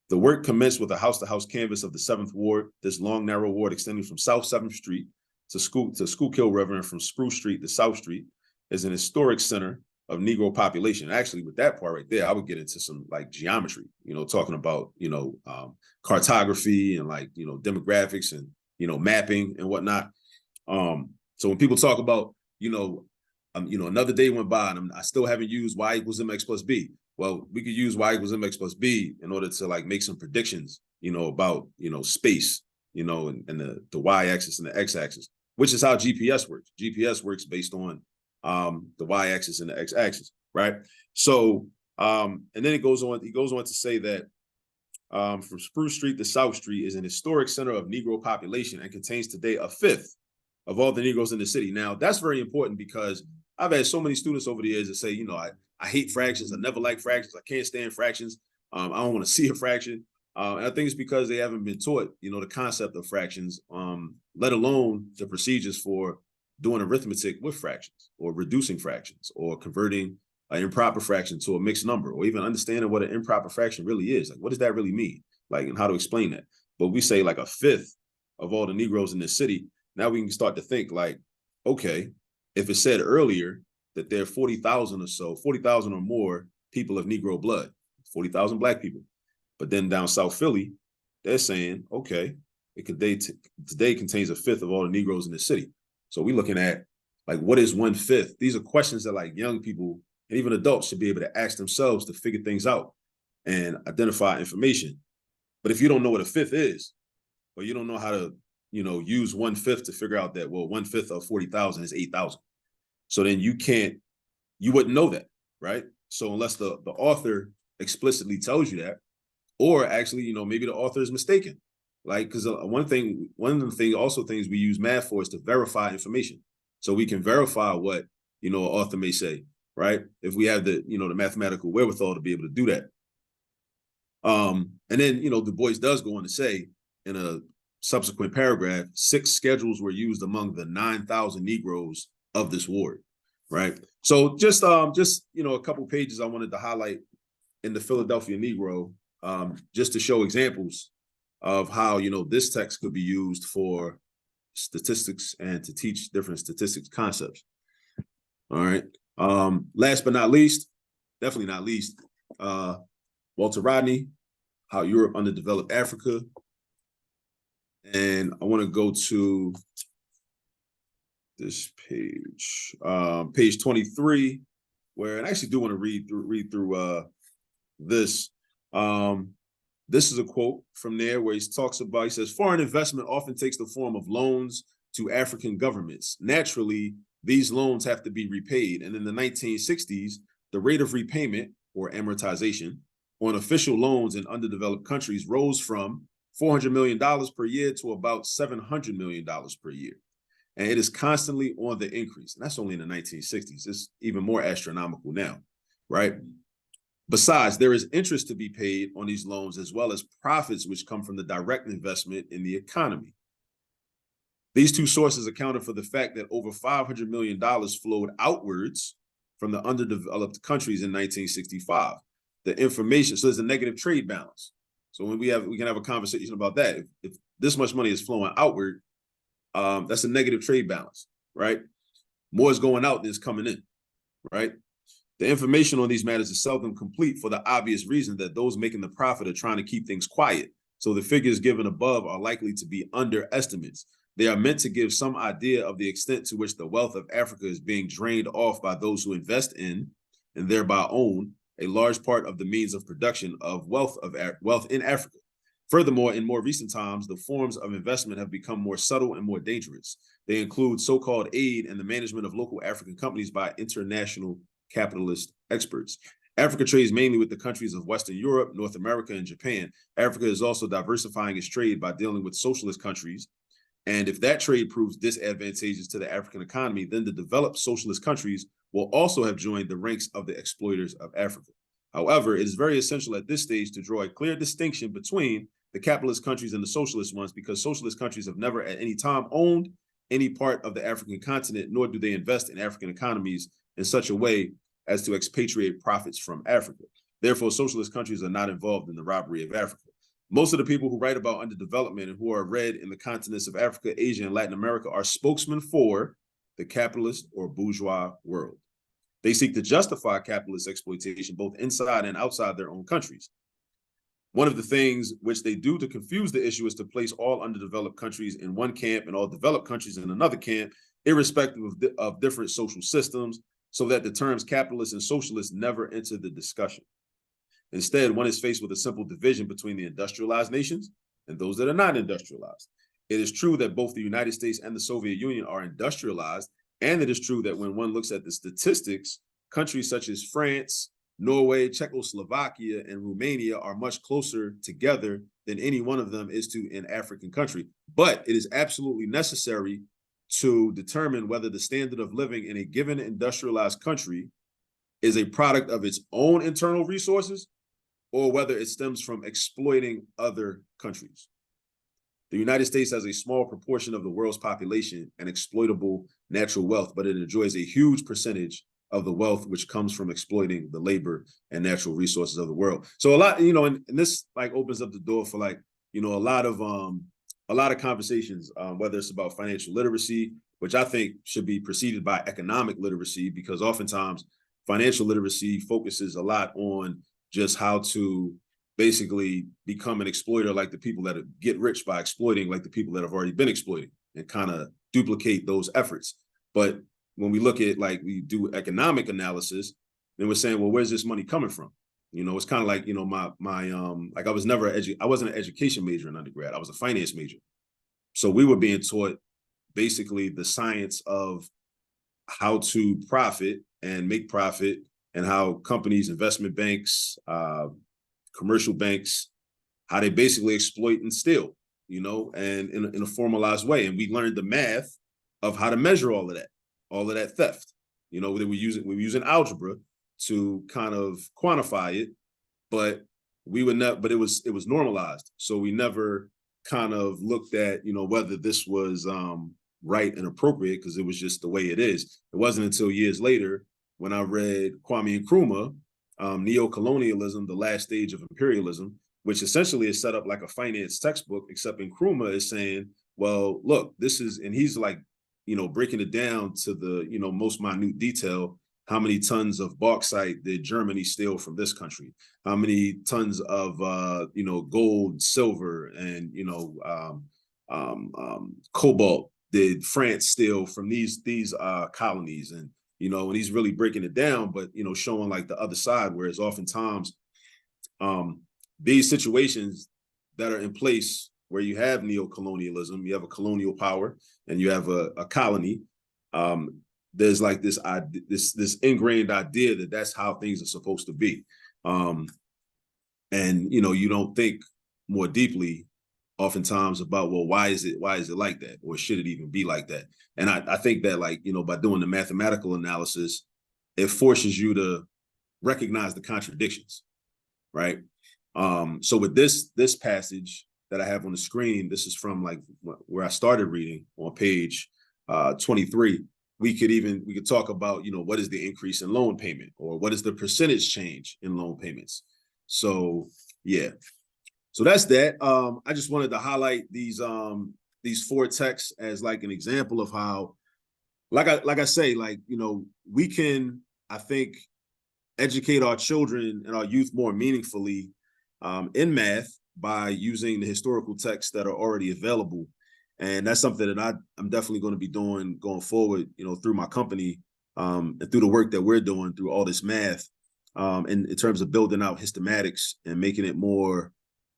The work commenced with a house-to-house canvass of the 7th Ward. This long, narrow ward extending from South 7th Street to Schuylkill River and from Spruce Street to South Street is an historic center of Negro population. Actually, with that part right there, I would get into some like geometry, talking about, cartography and like, demographics and, mapping and whatnot. So when people talk about, another day went by and I still haven't used y equals mx plus b. Well, we could use y equals mx plus b in order to like make some predictions, about, space, and the y-axis and the x-axis, which is how GPS works. GPS works based on the y-axis and the x-axis, right? So, and then he goes on to say that from Spruce Street to South Street is an historic center of Negro population and contains today a fifth of all the Negroes in the city. Now, that's very important because I've had so many students over the years that say, I hate fractions. I never like fractions. I can't stand fractions. I don't want to see a fraction. And I think it's because they haven't been taught, the concept of fractions, let alone the procedures for doing arithmetic with fractions or reducing fractions or converting an improper fraction to a mixed number, or even understanding what an improper fraction really is. Like, what does that really mean? Like, and how to explain that. But we say like a fifth of all the Negroes in this city. Now we can start to think like, okay, if it said earlier that there are 40,000 or so, 40,000 or more people of Negro blood, 40,000 Black people. But then down South Philly, they're saying, okay, today contains a fifth of all the Negroes in the city. So we're looking at like, what is 1/5? These are questions that like young people and even adults should be able to ask themselves to figure things out and identify information. But if you don't know what a fifth is, or you don't know how to, use 1/5 to figure out that, well, 1/5 of 40,000 is 8,000. So then you wouldn't know that, right? So unless the author explicitly tells you that, or actually, maybe the author is mistaken. Like, because one of the things we use math for is to verify information. So we can verify what, an author may say, right? If we have the mathematical wherewithal to be able to do that. And then, Du Bois does go on to say in a subsequent paragraph, 6 schedules were used among the 9,000 Negroes of this ward, right? So just a couple pages I wanted to highlight in the Philadelphia Negro, just to show examples of how, this text could be used for statistics and to teach different statistics concepts. All right. Last but not least, definitely not least, Walter Rodney, How Europe Underdeveloped Africa. And I want to go to this page, page 23, where I actually do want to read through this. This is a quote from there where he says, foreign investment often takes the form of loans to African governments. Naturally, these loans have to be repaid. And in the 1960s, the rate of repayment or amortization on official loans in underdeveloped countries rose from $400 million per year to about $700 million per year. And it is constantly on the increase. And that's only in the 1960s. It's even more astronomical now, right? Besides, there is interest to be paid on these loans as well as profits which come from the direct investment in the economy. These two sources accounted for the fact that over $500 million flowed outwards from the underdeveloped countries in 1965. The information, so there's a negative trade balance. So when we can have a conversation about that. If this much money is flowing outward, that's a negative trade balance, right? More is going out than is coming in, right? The information on these matters is seldom complete for the obvious reason that those making the profit are trying to keep things quiet. So the figures given above are likely to be underestimates. They are meant to give some idea of the extent to which the wealth of Africa is being drained off by those who invest in and thereby own a large part of the means of production of wealth in Africa. Furthermore, in more recent times, the forms of investment have become more subtle and more dangerous. They include so-called aid and the management of local African companies by international capitalist experts. Africa trades mainly with the countries of Western Europe, North America, and Japan. Africa is also diversifying its trade by dealing with socialist countries. And if that trade proves disadvantageous to the African economy, then the developed socialist countries will also have joined the ranks of the exploiters of Africa. However, it is very essential at this stage to draw a clear distinction between the capitalist countries and the socialist ones, because socialist countries have never at any time owned any part of the African continent, nor do they invest in African economies in such a way as to expatriate profits from Africa. Therefore, socialist countries are not involved in the robbery of Africa. Most of the people who write about underdevelopment and who are read in the continents of Africa, Asia, and Latin America are spokesmen for the capitalist or bourgeois world. They seek to justify capitalist exploitation both inside and outside their own countries. One of the things which they do to confuse the issue is to place all underdeveloped countries in one camp and all developed countries in another camp, irrespective of different social systems, so that the terms capitalist and socialist never enter the discussion. Instead, one is faced with a simple division between the industrialized nations and those that are not industrialized. It is true that both the United States and the Soviet Union are industrialized, and it is true that when one looks at the statistics, countries such as France, Norway, Czechoslovakia, and Romania are much closer together than any one of them is to an African country. But it is absolutely necessary to determine whether the standard of living in a given industrialized country is a product of its own internal resources or whether it stems from exploiting other countries. The United States has a small proportion of the world's population and exploitable natural wealth, but it enjoys a huge percentage of the wealth which comes from exploiting the labor and natural resources of the world. So a lot, and this like opens up the door for like, a lot of conversations, whether it's about financial literacy, which I think should be preceded by economic literacy, because oftentimes financial literacy focuses a lot on just how to basically become an exploiter like the people that get rich by exploiting like the people that have already been exploited and kind of duplicate those efforts. But when we look at like we do economic analysis, then we're saying, well, where's this money coming from? It's kind of like, my like I wasn't an education major in undergrad. I was a finance major. So we were being taught basically the science of how to profit and make profit and how companies, investment banks, commercial banks, how they basically exploit and steal, and in a formalized way. And we learned the math of how to measure all of that theft. We're using algebra to kind of quantify it, but it was normalized. So we never kind of looked at, whether this was right and appropriate, because it was just the way it is. It wasn't until years later when I read Kwame Nkrumah, Neo-Colonialism, the Last Stage of Imperialism, which essentially is set up like a finance textbook, except Nkrumah is saying, well, look, and he's like, breaking it down to the, most minute detail. How many tons of bauxite did Germany steal from this country? How many tons of, gold, silver, and, cobalt did France steal from these colonies? And, and he's really breaking it down, but, showing like the other side, whereas oftentimes these situations that are in place where you have neo-colonialism, you have a colonial power and you have a colony, there's like this ingrained idea that that's how things are supposed to be. And, you don't think more deeply oftentimes about, well, why is it like that? Or should it even be like that? And I think that like, by doing the mathematical analysis, it forces you to recognize the contradictions, right? So with this passage that I have on the screen, this is from like where I started reading on page 23. We could talk about, what is the increase in loan payment, or what is the percentage change in loan payments? So yeah, so that's that. I just wanted to highlight these four texts as like an example of how, like I say, like, we can, I think, educate our children and our youth more meaningfully in math by using the historical texts that are already available. And that's something that I'm definitely going to be doing going forward, through my company and through the work that we're doing through all this math in terms of building out hystematics and making it more,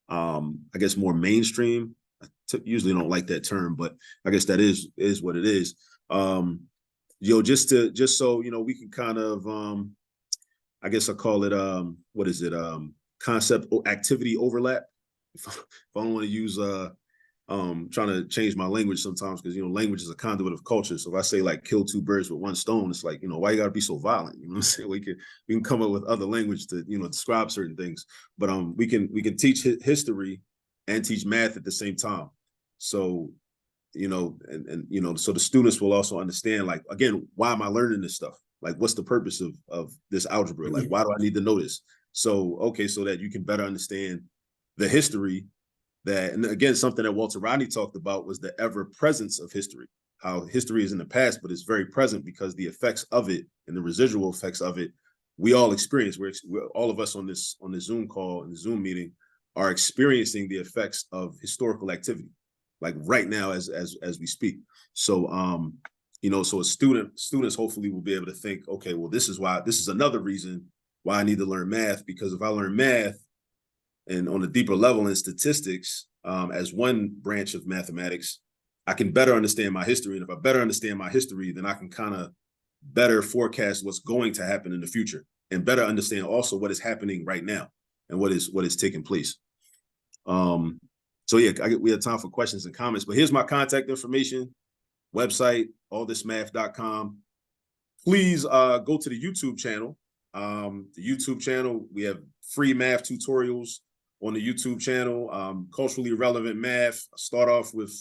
I guess, more mainstream. Usually don't like that term, but I guess that is what it is. Just so, we can kind of, I guess I call it, what is it? Concept activity overlap. If I don't want to use, trying to change my language sometimes because, language is a conduit of culture. So if I say like kill two birds with one stone, it's like, why you gotta be so violent? You know what I'm saying? We can come up with other language to, describe certain things, but we can teach history and teach math at the same time. So, so the students will also understand, like, again, why am I learning this stuff? Like, what's the purpose of this algebra? Like, why do I need to know this? So, okay, so that you can better understand the history that, and again, something that Walter Rodney talked about was the ever presence of history, how history is in the past, but it's very present because the effects of it and the residual effects of it, we all experience. We're all of us on this Zoom call and Zoom meeting are experiencing the effects of historical activity, like right now as we speak. So, so students hopefully will be able to think, okay, well, this is another reason why I need to learn math, because if I learn math and on a deeper level in statistics, as one branch of mathematics, I can better understand my history. And if I better understand my history, then I can kind of better forecast what's going to happen in the future and better understand also what is happening right now and what is taking place. So yeah, we have time for questions and comments, but here's my contact information, website, allthismath.com. Please go to the YouTube channel. We have free math tutorials on the YouTube channel, culturally relevant math. I start off with,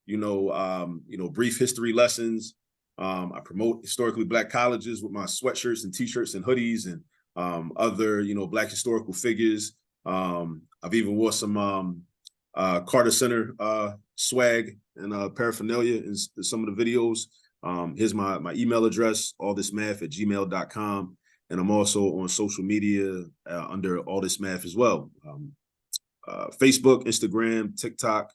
brief history lessons. I promote historically Black colleges with my sweatshirts and T-shirts and hoodies and other, Black historical figures. I've even wore some Carter Center swag and paraphernalia in some of the videos. Here's my email address, allthismath@gmail.com. And I'm also on social media under All This Math as well. Facebook, Instagram, TikTok.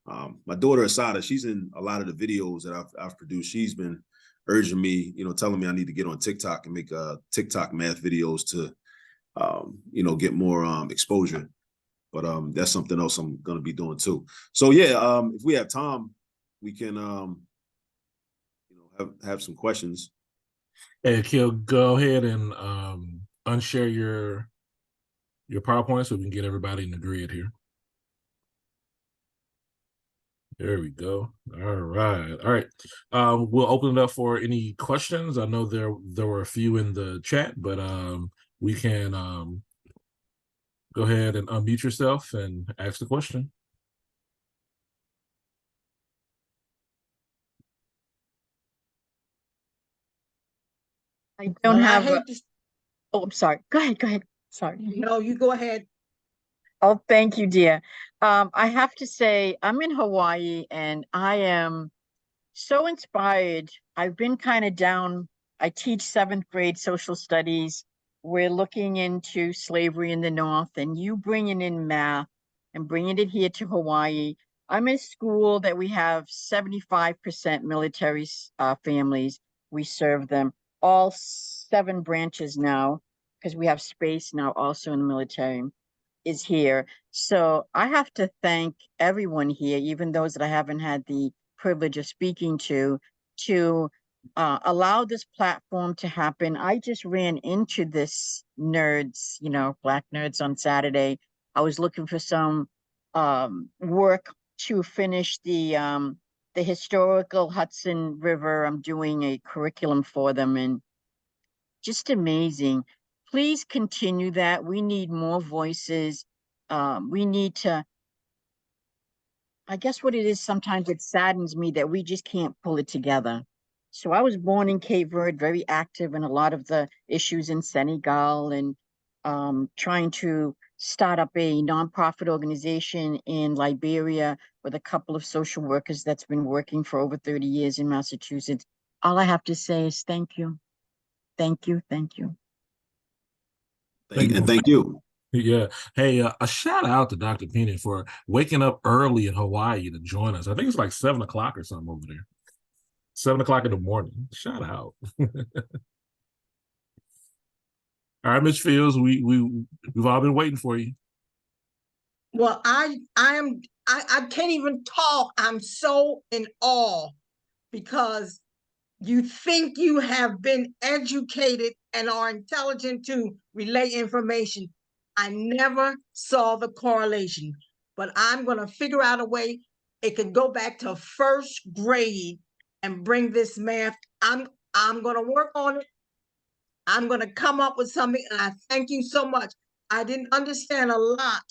My daughter Asada, she's in a lot of the videos that I've produced. She's been urging me, telling me I need to get on TikTok and make TikTok math videos to, get more exposure. But that's something else I'm going to be doing too. So yeah, if we have time, we can, have some questions. Hey, Akil, go ahead and unshare your PowerPoint so we can get everybody in the grid here. There we go. All right. We'll open it up for any questions. I know there were a few in the chat, but we can go ahead and unmute yourself and ask the question. I don't have. Oh, I'm sorry. Go ahead. Sorry. No, you go ahead. Oh, thank you, dear. I have to say, I'm in Hawaii and I am so inspired. I've been kind of down. I teach 7th grade social studies. We're looking into slavery in the North, and you bringing in math and bringing it here to Hawaii. I'm in a school that we have 75% military families. We serve them all 7 branches now because we have space now also in the military is here. So I have to thank everyone here, even those that I haven't had the privilege of speaking to allow this platform to happen. I just ran into this nerds, Black nerds on Saturday. I was looking for some work to finish the historical Hudson River. I'm doing a curriculum for them and just amazing. Please continue that. We need more voices. We need to, I guess what it is, sometimes it saddens me that we just can't pull it together. So I was born in Cape Verde, very active in a lot of the issues in Senegal and trying to start up a nonprofit organization in Liberia with a couple of social workers that's been working for over 30 years in Massachusetts. All I have to say is thank you. Thank you. Thank you. Thank you. Yeah. Hey, a shout out to Dr. Penny for waking up early in Hawaii to join us. I think it's like 7 o'clock or something over there. 7 o'clock in the morning. Shout out. All right, Ms. Fields, we've all been waiting for you. Well, I can't even talk. I'm so in awe because you think you have been educated and are intelligent to relay information. I never saw the correlation, but I'm going to figure out a way it can go back to first grade and bring this math. I'm going to work on it. I'm going to come up with something, and I thank you so much. I didn't understand a lot,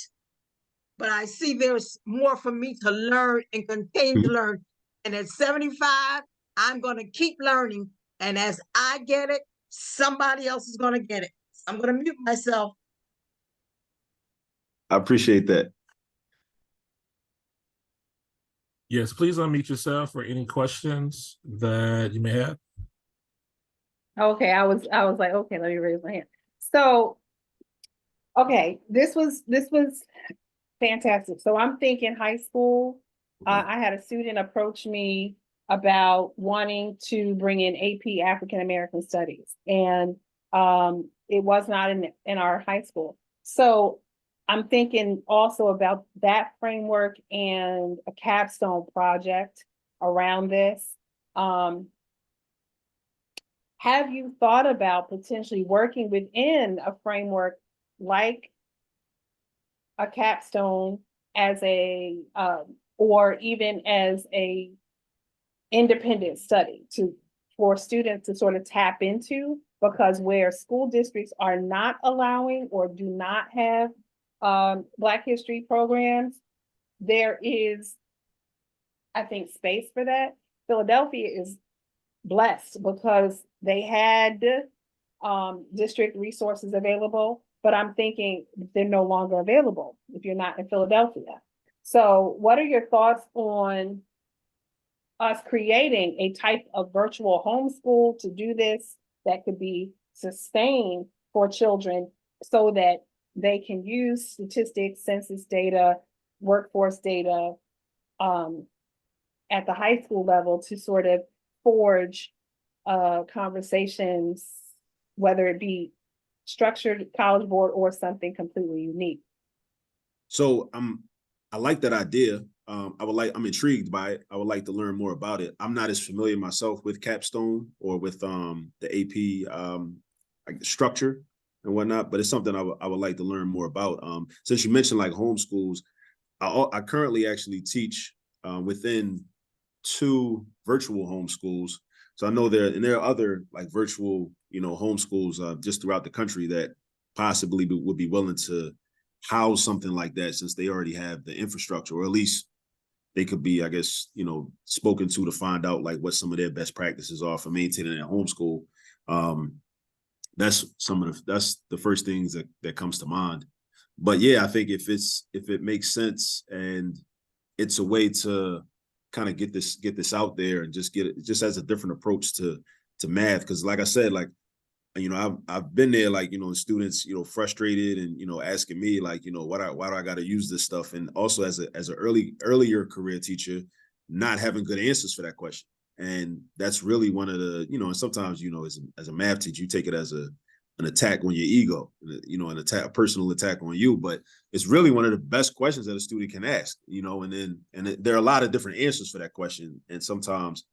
but I see there's more for me to learn and continue to learn. And at 75, I'm going to keep learning. And as I get it, somebody else is going to get it. I'm going to mute myself. I appreciate that. Yes, please unmute yourself for any questions that you may have. Okay, I was like, okay, let me raise my hand. So, okay, this was fantastic. So I'm thinking high school. I had a student approach me about wanting to bring in AP African American Studies, and it was not in our high school. So I'm thinking also about that framework and a capstone project around this. Have you thought about potentially working within a framework like a capstone as a, or even as a independent study for students to sort of tap into? Because where school districts are not allowing or do not have Black history programs, there is, I think, space for that. Philadelphia is blessed because they had district resources available, but I'm thinking they're no longer available if you're not in Philadelphia. So what are your thoughts on us creating a type of virtual homeschool to do this that could be sustained for children so that they can use statistics, census data, workforce data at the high school level to sort of forge conversations, whether it be structured College Board or something completely unique? So I like that idea. I'm intrigued by it. I would like to learn more about it. I'm not as familiar myself with Capstone or with the AP structure and whatnot, but it's something I would like to learn more about. Since you mentioned like homeschools, I currently actually teach within 2 virtual homeschools. So I know there are other like virtual, homeschools just throughout the country that possibly would be willing to house something like that, since they already have the infrastructure, or at least they could be, I guess, spoken to find out like what some of their best practices are for maintaining a homeschool. That's the first things that comes to mind. But yeah, I think if it makes sense and it's a way to kind of get this out there and just get it just as a different approach to math. Because like I said, like, I've been there, like, students, frustrated and, asking me like, why do I got to use this stuff? And also as an earlier career teacher, not having good answers for that question. And that's really one of the, and sometimes, as a math teacher, you take it as an attack on your ego, a personal attack on you, but it's really one of the best questions that a student can ask, and there are a lot of different answers for that question. And sometimes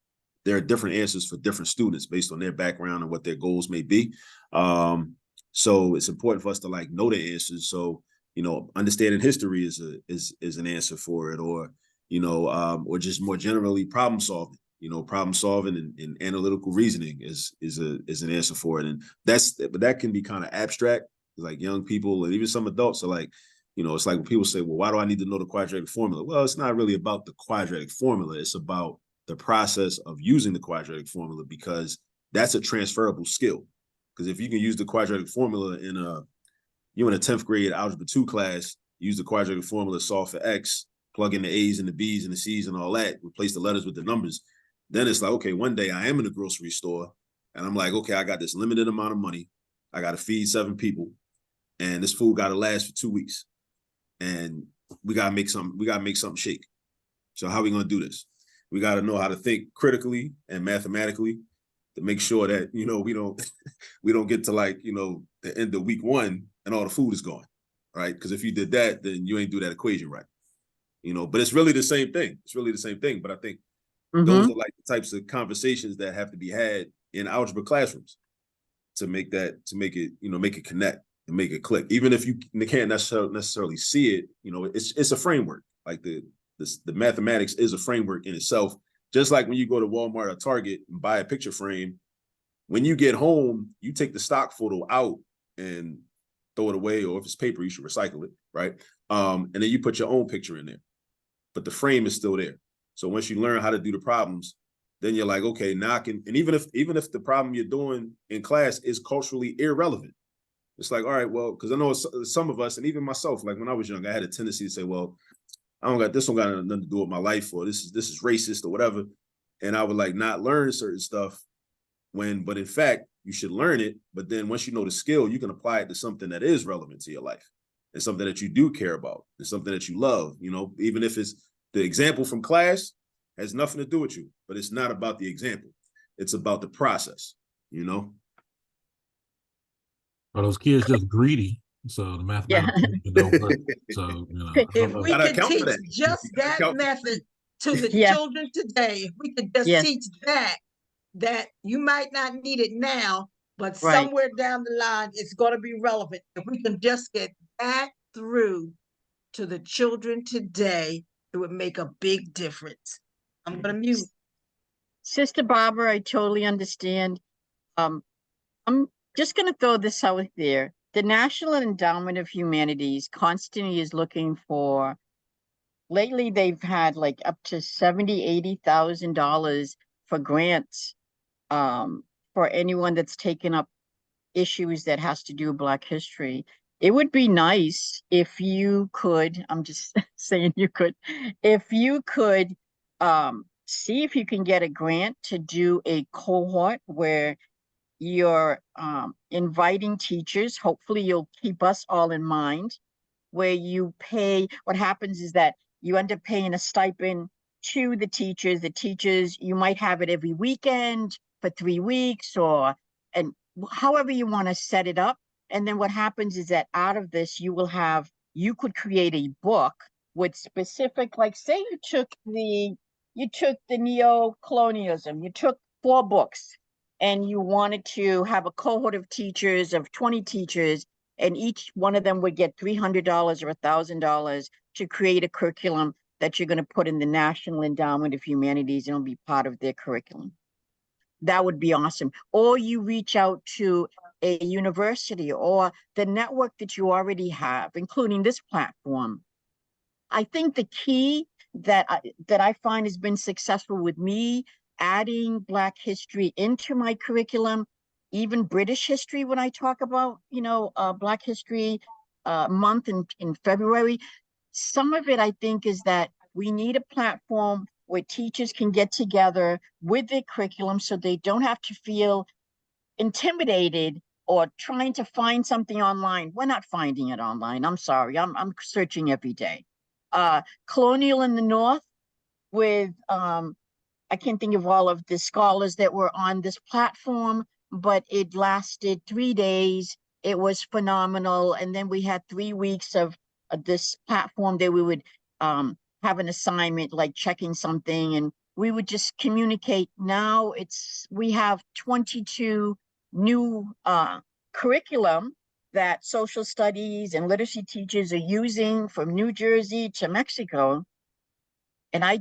there are different answers for different students based on their background and what their goals may be. So it's important for us to like know the answers. So, understanding history is an answer for it, or just more generally problem solving. Problem solving and analytical reasoning is an answer for it. And but that can be kind of abstract. Like young people and even some adults are like, it's like when people say, well, why do I need to know the quadratic formula? Well, it's not really about the quadratic formula. It's about the process of using the quadratic formula, because that's a transferable skill. Because if you can use the quadratic formula in a 10th grade algebra 2 class, use the quadratic formula, solve for X, plug in the A's and the B's and the C's and all that, replace the letters with the numbers. Then it's like, okay, one day I am in a grocery store and I'm like, okay, I got this limited amount of money. I got to feed 7 people. and this food got to last for 2 weeks, and we got to make something shake. So how are we going to do this? We got to know how to think critically and mathematically to make sure that, you know, we don't get to, like, you know, the end of week 1 and all the food is gone, right? Because if you did that, then you ain't do that equation right, you know. But it's really the same thing. It's really the same thing. But I think those are like the types of conversations that have to be had in algebra classrooms to make it, you know, make it connect and make it click. Even if you can't necessarily see it, you know, it's a framework. Like the mathematics is a framework in itself. Just like when you go to Walmart or Target and buy a picture frame, when you get home, you take the stock photo out and throw it away, or if it's paper, you should recycle it, right? And then you put your own picture in there, but the frame is still there. So once you learn how to do the problems, then you're like, okay, now I can. And even if the problem you're doing in class is culturally irrelevant, it's like, all right, well, because I know some of us, and even myself, like when I was young, I had a tendency to say, well, this don't got nothing to do with my life, or this is racist or whatever. And I would like not learn certain stuff but in fact, you should learn it. But then once you know the skill, you can apply it to something that is relevant to your life and something that you do care about and something that you love, you know, even if it's the example from class has nothing to do with you, but it's not about the example. It's about the process, you know? Are those kids just greedy? So the mathematics don't work. So, you know, If we Gotta could account for teach that. just that method to the Yeah. children today, if we could just teach that you might not need it now, but Right. somewhere down the line, it's going to be relevant. If we can just get that through to the children today, it would make a big difference. I'm going to mute. Sister Barbara, I totally understand. I'm just going to throw this out there. The National Endowment of Humanities constantly is looking for, lately they've had like up to $70,000, $80,000 for grants for anyone that's taken up issues that has to do with Black history. It would be nice if you could, I'm just saying you could, if you could see if you can get a grant to do a cohort where you're inviting teachers. Hopefully you'll keep us all in mind, where you pay, what happens is that you end up paying a stipend to the teachers. The teachers, you might have it every weekend for 3 weeks, and however you want to set it up. And then what happens is that out of this, you could create a book with specific, like say you took the neo-colonialism, you took 4 books and you wanted to have a cohort of teachers of 20 teachers, and each one of them would get $300 or $1,000 to create a curriculum that you're going to put in the National Endowment of Humanities, and it'll be part of their curriculum. That would be awesome. Or you reach out to a university or the network that you already have, including this platform. I think the key that I find has been successful with me adding Black history into my curriculum, even British history, when I talk about, Black History Month in February, some of it I think is that we need a platform where teachers can get together with their curriculum so they don't have to feel intimidated or trying to find something online. We're not finding it online. I'm sorry. I'm searching every day. Colonial in the North with I can't think of all of the scholars that were on this platform, but it lasted 3 days. It was phenomenal. And then we had 3 weeks of this platform that we would have an assignment like checking something, and we would just communicate. Now we have 22 new curriculum that social studies and literacy teachers are using from New Jersey to Mexico. And I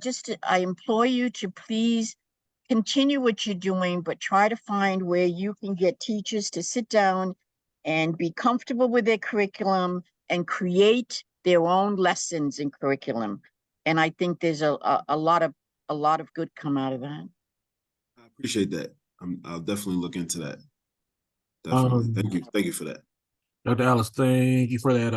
implore you to please continue what you're doing, but try to find where you can get teachers to sit down and be comfortable with their curriculum and create their own lessons in curriculum. And I think there's a lot of good come out of that. I appreciate that. I'll definitely look into that. Definitely. Thank you for that. Dr. Alice, thank you for that.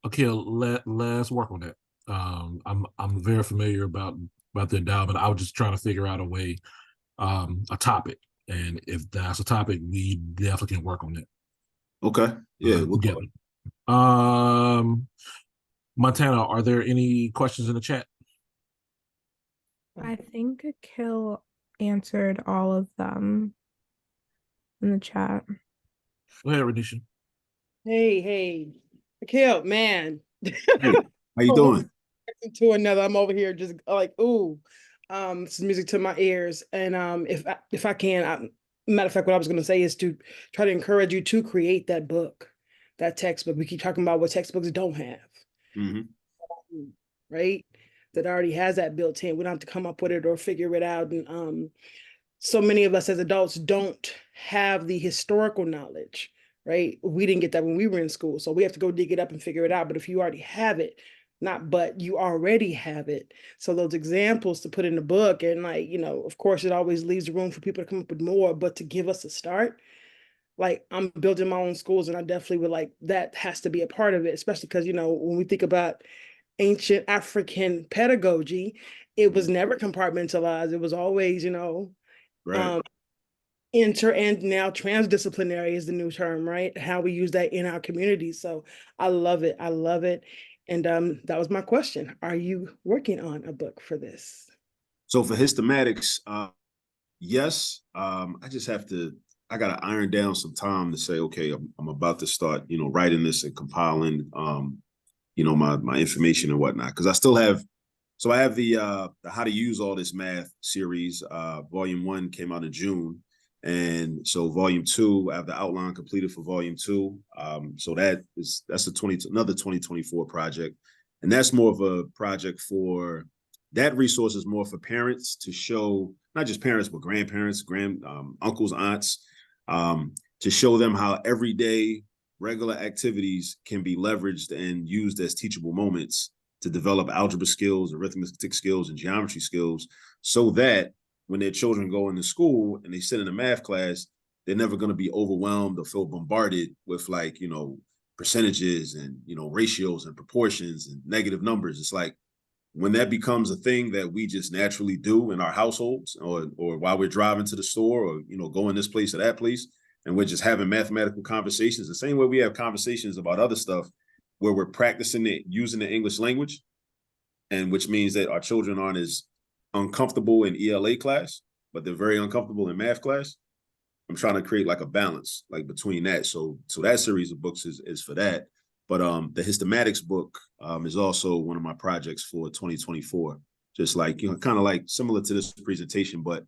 Okay, let's work on that. I'm very familiar about the endowment. I was just trying to figure out a topic, and if that's a topic, we definitely can work on that. Okay. Yeah, we'll yeah. Montana, are there any questions in the chat? I think Akil answered all of them in the chat. Go ahead, Radisha. Hey, Akil, man. Hey, how you doing? To another, I'm over here just like, ooh, this is music to my ears. And if I can, matter of fact, what I was going to say is to try to encourage you to create that book, that textbook. We keep talking about what textbooks don't have, Mhm. right? That already has that built in. We don't have to come up with it or figure it out. And so many of us as adults don't have the historical knowledge, right? We didn't get that when we were in school. So we have to go dig it up and figure it out. But if you already have it, not but you already have it. So those examples to put in the book, and like, you know, of course, it always leaves room for people to come up with more, but to give us a start, like I'm building my own schools and I definitely would like that has to be a part of it, especially because, you know, when we think about ancient African pedagogy, it was never compartmentalized. It was always, you know, Right. inter and now transdisciplinary is the new term, right? How we use that in our community. So I love it. I love it. And that was my question. Are you working on a book for this? So for hystematics, yes. I gotta iron down some time to say, okay, I'm about to start, you know, writing this and compiling you know, my information and whatnot. Because I still have, so I have the How to Use All This Math series. Volume 1 came out in June. And so volume 2, I have the outline completed for volume 2. So that's another 2024 project. And that's more of a project for, that resource is more for parents to show, not just parents, but grandparents, uncles, aunts, to show them how everyday regular activities can be leveraged and used as teachable moments to develop algebra skills, arithmetic skills, and geometry skills, so that when their children go into school and they sit in a math class, they're never going to be overwhelmed or feel bombarded with, like, you know, percentages and, you know, ratios and proportions and negative numbers. It's like, when that becomes a thing that we just naturally do in our households, or while we're driving to the store, or, you know, going this place or that place, and we're just having mathematical conversations, the same way we have conversations about other stuff, where we're practicing it using the English language, and which means that our children aren't as uncomfortable in ELA class, but they're very uncomfortable in math class. I'm trying to create like a balance, like between that. So that series of books is for that. But the hystematics book is also one of my projects for 2024. Just like, you know, kind of like similar to this presentation, but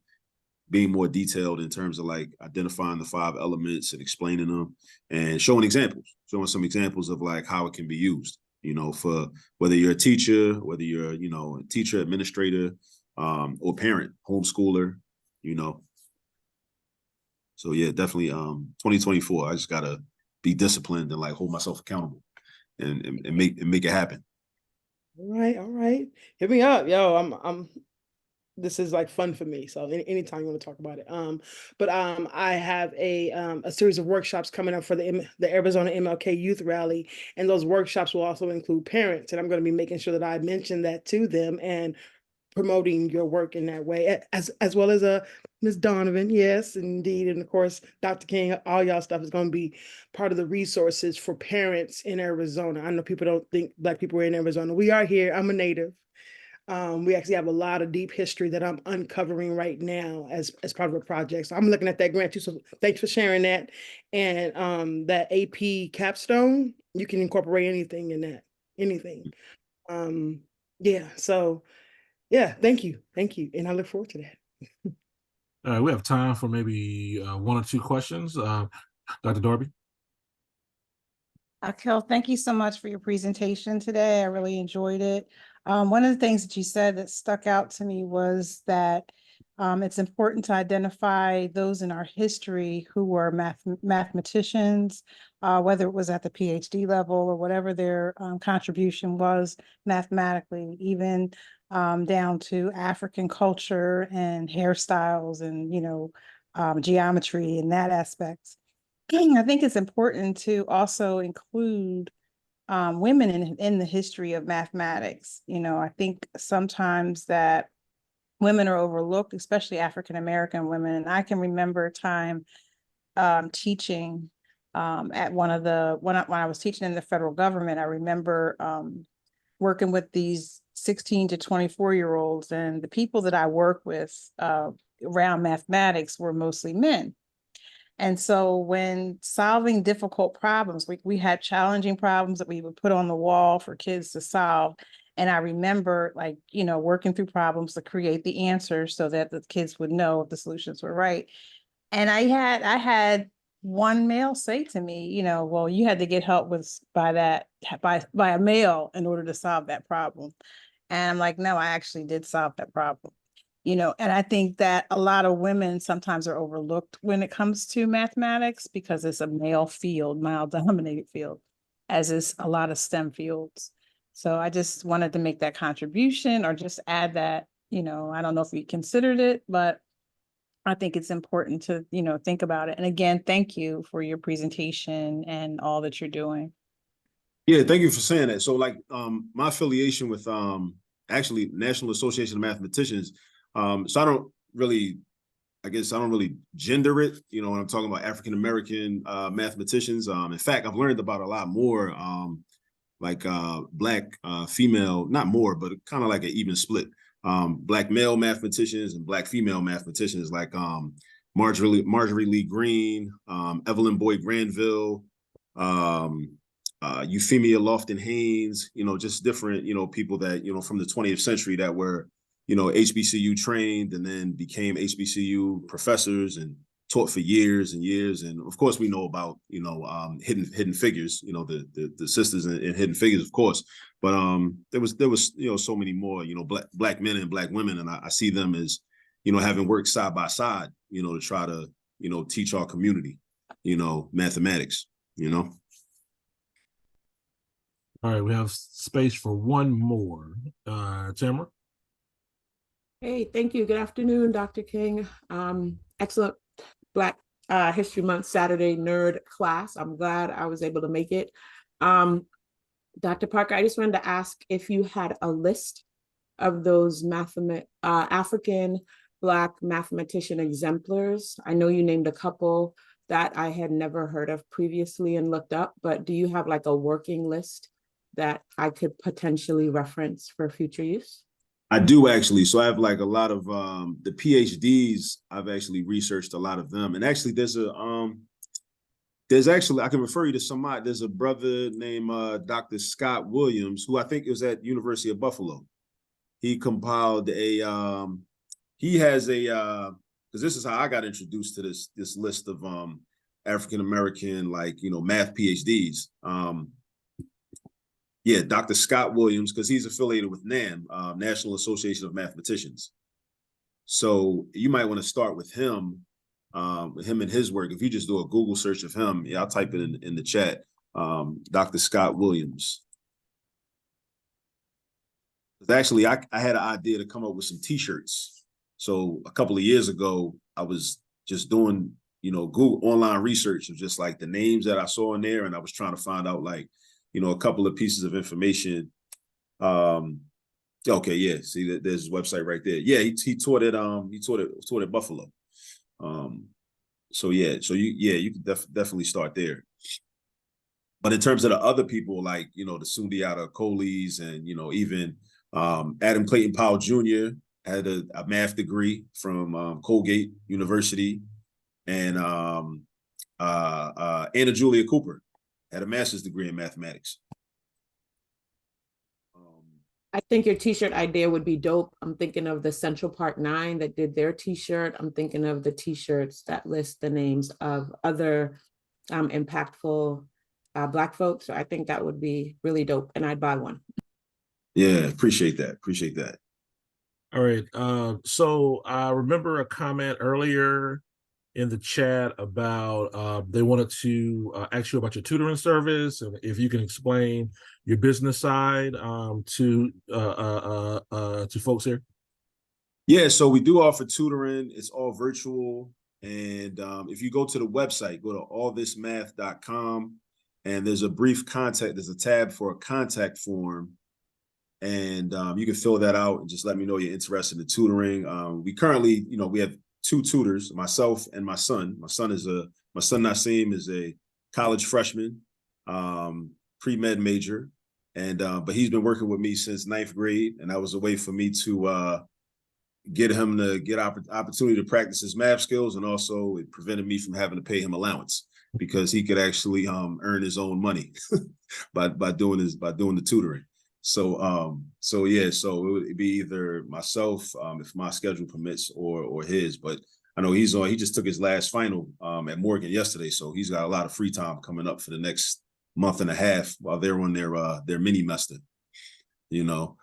being more detailed in terms of like identifying the 5 elements and explaining them and showing some examples of like how it can be used, you know, for whether you're a teacher, whether you're, you know, a teacher, administrator, or parent, homeschooler, you know. So yeah, definitely 2024, I just gotta be disciplined and like hold myself accountable and make it happen. All right. Hit me up, yo. I'm this is like fun for me. So anytime you want to talk about it. But I have a series of workshops coming up for the Arizona MLK Youth Rally, and those workshops will also include parents. And I'm going to be making sure that I mention that to them and promoting your work in that way, as well as Ms. Donovan, yes, indeed, and of course Dr. King. All y'all stuff is going to be part of the resources for parents in Arizona. I know people don't think Black people are in Arizona. We are here. I'm a native. We actually have a lot of deep history that I'm uncovering right now as part of a project. So I'm looking at that grant too. So thanks for sharing that. And that AP capstone, you can incorporate anything in that, anything. Yeah. So yeah, thank you. And I look forward to that. All right, we have time for maybe 1 or 2 questions. Dr. Darby? Akhil, thank you so much for your presentation today. I really enjoyed it. One of the things that you said that stuck out to me was that it's important to identify those in our history who were mathematicians, whether it was at the PhD level or whatever their contribution was mathematically, even down to African culture and hairstyles and, you know, geometry in that aspect. I think it's important to also include women in the history of mathematics. You know, I think sometimes that women are overlooked, especially African American women. And I can remember a time teaching at one of the, when I was teaching in the federal government, I remember working with these 16 to 24-year-olds, and the people that I work with around mathematics were mostly men. And so when solving difficult problems, we had challenging problems that we would put on the wall for kids to solve. And I remember, like, you know, working through problems to create the answers so that the kids would know if the solutions were right. And I had one male say to me, you know, well, you had to get help by a male in order to solve that problem. And I'm like, no, I actually did solve that problem. You know, and I think that a lot of women sometimes are overlooked when it comes to mathematics because it's a male field, male dominated field, as is a lot of STEM fields. So I just wanted to make that contribution, or just add that, you know, I don't know if you considered it, but I think it's important to, you know, think about it. And again, thank you for your presentation and all that you're doing. Yeah, thank you for saying that. So like my affiliation with actually National Association of Mathematicians, so I don't really, I guess I don't really gender it, you know, when I'm talking about African American mathematicians. In fact, I've learned about a lot more like black female, not more, but kind of like an even split. Black male mathematicians and black female mathematicians, like Marjorie Lee Green, Evelyn Boyd Granville, Euphemia Lofton Haynes, you know, just different, you know, people that, you know, from the 20th century that were, you know, HBCU trained and then became HBCU professors and taught for years and years. And of course, we know about, you know, Hidden Figures, you know, the sisters in Hidden Figures, of course. But there was, you know, so many more, you know, black men and black women. And I see them as, you know, having worked side by side, you know, to try to, you know, teach our community, you know, mathematics, you know. All right, we have space for one more. Tamara? Hey, thank you. Good afternoon, Dr. King. Excellent Black History Month Saturday nerd class. I'm glad I was able to make it. Dr. Parker, I just wanted to ask if you had a list of those African Black mathematician exemplars. I know you named a couple that I had never heard of previously and looked up, but do you have like a working list that I could potentially reference for future use? I do actually. So I have like a lot of the PhDs. I've actually researched a lot of them. And actually there's actually, I can refer you to somebody. There's a brother named Dr. Scott Williams, who I think is at University of Buffalo. He compiled he has because this is how I got introduced to this list of African-American, like, you know, math PhDs. Yeah, Dr. Scott Williams, because he's affiliated with NAM, National Association of Mathematicians. So you might want to start with him and his work. If you just do a Google search of him, yeah, I'll type it in the chat. Dr. Scott Williams. Actually, I had an idea to come up with some T-shirts. So a couple of years ago, I was just doing, you know, Google online research of just like the names that I saw in there, and I was trying to find out, like, you know, a couple of pieces of information. Okay, yeah. See, there's his website right there. Yeah, he taught at Buffalo. So yeah, you can definitely start there. But in terms of the other people, like, you know, the Sundiata Coleys, and, you know, even Adam Clayton Powell Jr. had a math degree from Colgate University, and Anna Julia Cooper had a master's degree in mathematics. I think your T-shirt idea would be dope. I'm thinking of the Central Park 9 that did their T-shirt. I'm thinking of the T-shirts that list the names of other impactful Black folks. So I think that would be really dope, and I'd buy one. Yeah, appreciate that. Appreciate that. All right. So I remember a comment earlier in the chat about they wanted to ask you about your tutoring service, and if you can explain your business side to folks here. Yeah, so we do offer tutoring. It's all virtual. And if you go to the website, go to allthismath.com, and there's a tab for a contact form. And you can fill that out and just let me know you're interested in tutoring. We currently, you know, we have two tutors, myself and my son. My son Nassim is a college freshman, pre-med major. And but he's been working with me since 9th grade, and that was a way for me to get him to get opportunity to practice his math skills, and also it prevented me from having to pay him allowance because he could actually earn his own money by doing the tutoring. So so yeah, so it would be either myself, if my schedule permits, or his. But I know he just took his last final at Morgan yesterday, so he's got a lot of free time coming up for the next month and a half while they're on their mini mester, you know.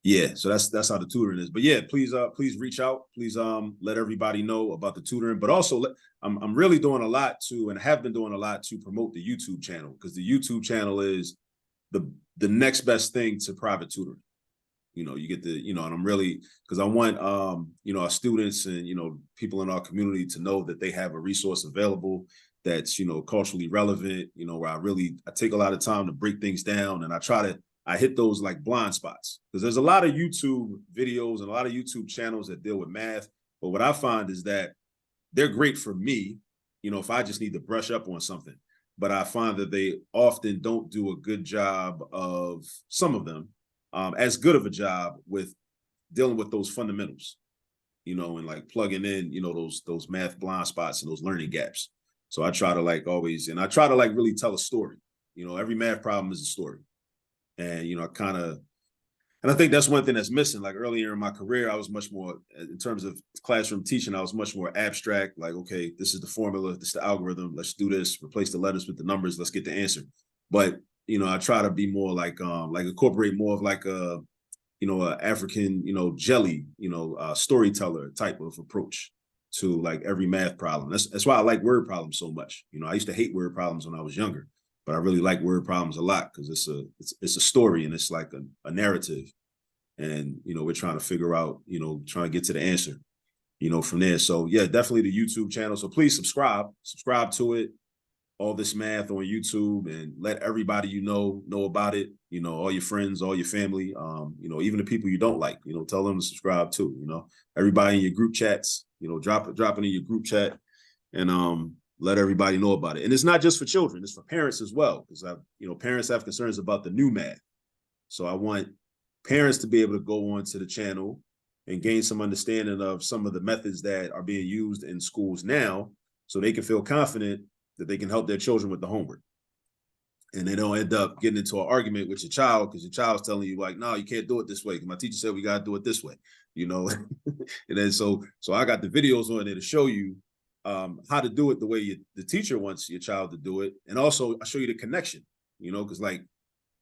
Yeah, so that's how the tutoring is. But yeah, please reach out. Please let everybody know about the tutoring. But also I'm really doing a lot to, and have been doing a lot to, promote the YouTube channel, because the YouTube channel is the next best thing to private tutoring. You know, you get the, you know, and I'm really, because I want you know, our students and, you know, people in our community to know that they have a resource available that's, you know, culturally relevant, you know, where I take a lot of time to break things down, and I hit those like blind spots, because there's a lot of YouTube videos and a lot of YouTube channels that deal with math. But what I find is that they're great for me, you know, if I just need to brush up on something. But I find that they often don't do a good job of, some of them, as good of a job with dealing with those fundamentals, you know, and like plugging in, you know, those math blind spots and those learning gaps. So I try to like always, and I try to like really tell a story. You know, every math problem is a story. And, you know, and I think that's one thing that's missing. Like earlier in my career, I was much more, in terms of classroom teaching, I was much more abstract. Like, okay, this is the formula, this is the algorithm, let's do this, replace the letters with the numbers, let's get the answer. But, you know, I try to be more like incorporate more of like a, you know, a African, you know, jelly, you know, storyteller type of approach to like every math problem. That's why I like word problems so much. You know, I used to hate word problems when I was younger, but I really like word problems a lot, because it's a story, and it's like a narrative. And, you know, we're trying to figure out, you know, trying to get to the answer, you know, from there. So yeah, definitely the YouTube channel. So please subscribe to it. All This Math on YouTube, and let everybody you know about it. You know, all your friends, all your family, you know, even the people you don't like, you know, tell them to subscribe too. You know, everybody in your group chats, you know, drop it in your group chat, and let everybody know about it. And it's not just for children, it's for parents as well, because you know, parents have concerns about the new math. So I want parents to be able to go onto the channel and gain some understanding of some of the methods that are being used in schools now, so they can feel confident that they can help their children with the homework. And they don't end up getting into an argument with your child because your child's telling you like, no, you can't do it this way, because my teacher said we got to do it this way, you know. And then so I got the videos on there to show you how to do it the way the teacher wants your child to do it. And also I show you the connection, you know, because like,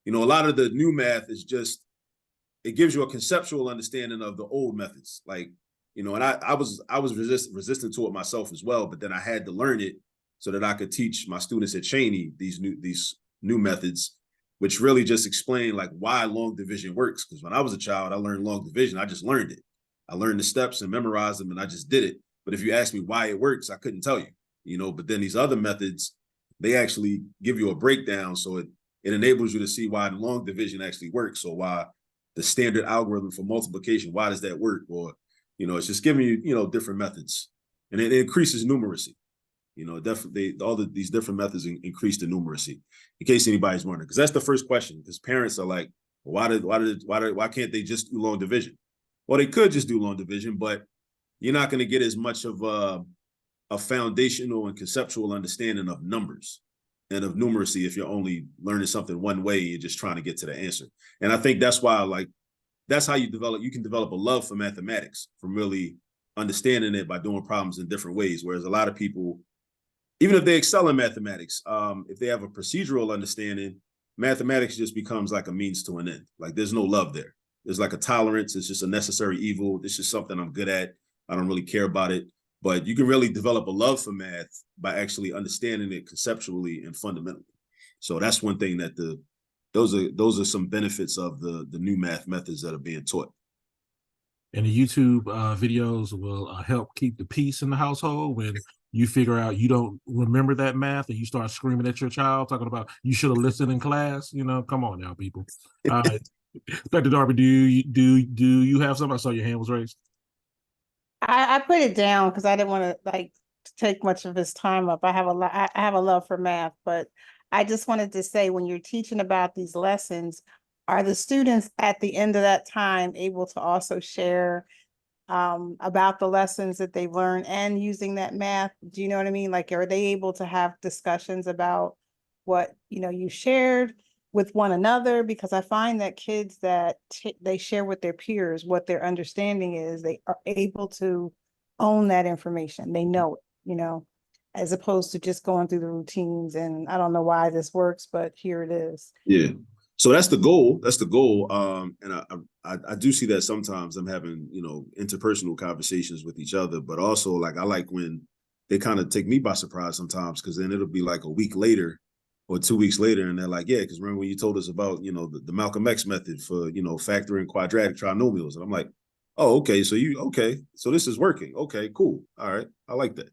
you know, a lot of the new math is just, it gives you a conceptual understanding of the old methods. Like, you know, and I was resistant to it myself as well, but then I had to learn it so that I could teach my students at Cheney these new methods, which really just explain like why long division works. Because when I was a child, I learned long division. I just learned it. I learned the steps and memorized them, and I just did it. But if you ask me why it works, I couldn't tell you, you know. But then these other methods, they actually give you a breakdown. So it enables you to see why the long division actually works. So why the standard algorithm for multiplication, why does that work? Or, you know, it's just giving you, you know, different methods. And it increases numeracy. You know, definitely these different methods increase the numeracy, in case anybody's wondering, because that's the first question. Because parents are like, well, why can't they just do long division? Well, they could just do long division, but you're not going to get as much of a foundational and conceptual understanding of numbers and of numeracy if you're only learning something one way and you're just trying to get to the answer. And I think that's why, like, that's how you can develop a love for mathematics, from really understanding it by doing problems in different ways. Whereas a lot of people, even if they excel in mathematics, if they have a procedural understanding, mathematics just becomes like a means to an end. Like there's no love there. There's like a tolerance. It's just a necessary evil. This is something I'm good at. I don't really care about it. But you can really develop a love for math by actually understanding it conceptually and fundamentally. So that's one thing that those are some benefits of the new math methods that are being taught. And the YouTube videos will help keep the peace in the household when you figure out you don't remember that math and you start screaming at your child, talking about you should have listened in class. You know, come on now, people. Dr. Darby, do you have something? I saw your hand was raised. I put it down because I didn't want to like to take much of his time up. I have a lot, I have a love for math, but I just wanted to say, when you're teaching about these lessons, are the students at the end of that time able to also share about the lessons that they've learned and using that math? Do you know what I mean? Like, are they able to have discussions about what, you know, you shared with one another? Because I find that kids that they share with their peers what their understanding is, they are able to own that information. They know it, you know, as opposed to just going through the routines. And I don't know why this works, but here it is. Yeah. So that's the goal. That's the goal. And I do see that sometimes I'm having, you know, interpersonal conversations with each other, but also like I like when they kind of take me by surprise sometimes, because then it'll be like a week later or 2 weeks later, and they're like, yeah, because remember when you told us about, you know, the Malcolm X method for, you know, factoring quadratic trinomials. And I'm like, oh, okay. So so this is working. Okay, cool. All right. I like that.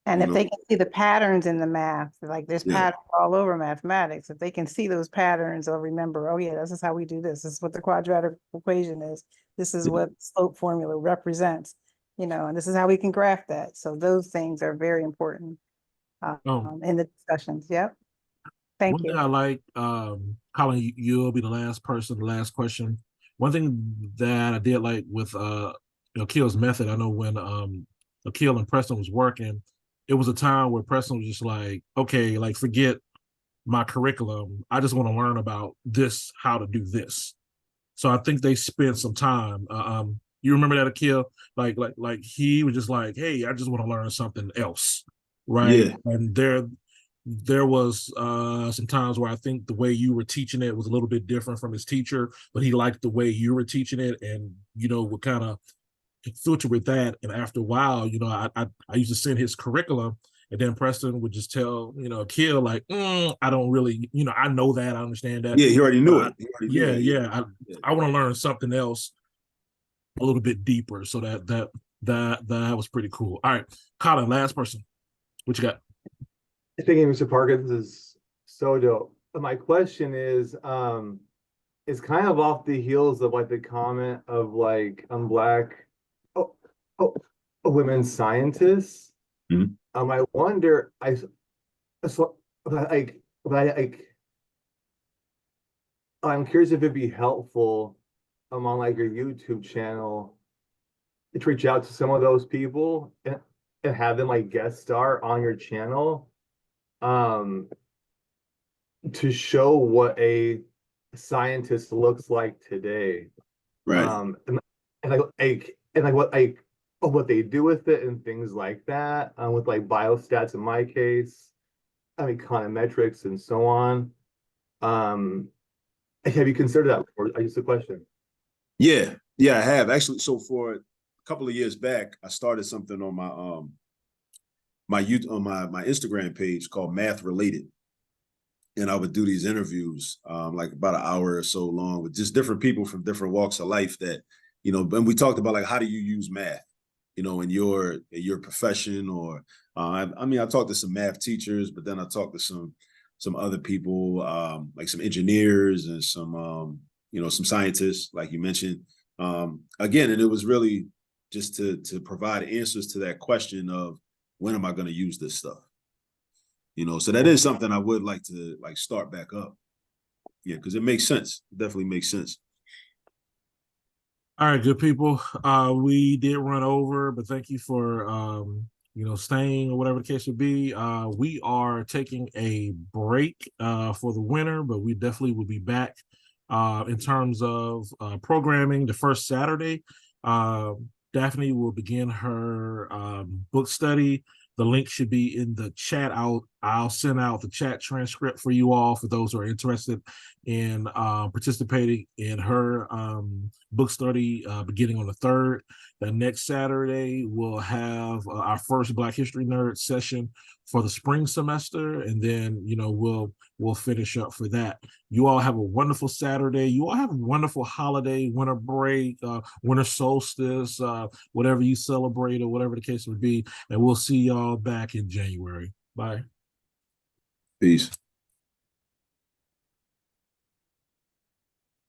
And if they can see the patterns in the math, like there's Yeah. patterns all over mathematics, if they can see those patterns, they'll remember, oh yeah, this is how we do this. This is what the quadratic equation is. This is what slope formula represents, you know, and this is how we can graph that. So those things are very important in the discussions. Yep. Thank One you. thing I like, Colin, you'll be the last person, the last question. One thing that I did like with Akil's method, I know when Akil and Preston was working, it was a time where Preston was just like, okay, like forget my curriculum. I just want to learn about this, how to do this. So I think they spent some time. You remember that, Akil? Like he was just like, hey, I just want to learn something else, right? Yeah. And there was some times where I think the way you were teaching it was a little bit different from his teacher, but he liked the way you were teaching it, and you know, would kind of filter with that. And after a while, you know, I used to send his curriculum, and then Preston would just tell, you know, Kill like, I don't really, you know, I know that, I understand that. Yeah, he already knew But it. He already knew that. Yeah. I want to learn something else a little bit deeper. So that was pretty cool. All right, Colin, last person. What you got? Thank you, Mr. Parker. This is so dope. My question is kind of off the heels of like the comment of like Black women scientists. Mhm. I wonder, so, I'm curious if it'd be helpful on like your YouTube channel to reach out to some of those people and have them like guest star on your channel, to show what a scientist looks like today. Right. And what they do with it and things like that, with like biostats in my case, I mean econometrics and so on. Have you considered that before? I just a question. Yeah, I have actually. So for a couple of years back, I started something on my Instagram page called Math Related, and I would do these interviews, like about an hour or so long, with just different people from different walks of life that, you know, and we talked about like, how do you use math, you know, in your profession, or I mean, I talked to some math teachers, but then I talked to some other people, like some engineers and some you know, some scientists, like you mentioned, again, and it was really just to provide answers to that question of, when am I going to use this stuff? You know, so that is something I would like to like start back up. Yeah, because it makes sense. It definitely makes sense. All right, good people. We did run over, but thank you for you know, staying or whatever the case would be. We are taking a break for the winter, but we definitely will be back in terms of programming the first Saturday. Daphne will begin her book study. The link should be in the chat. I'll send out the chat transcript for you all, for those who are interested in participating in her book study beginning on the 3rd. The next Saturday, we'll have our first Black History Nerd session for the spring semester, and then, you know, we'll finish up for that. You all have a wonderful Saturday. You all have a wonderful holiday, winter break, winter solstice, whatever you celebrate or whatever the case would be. And we'll see y'all back in January. Bye. Peace.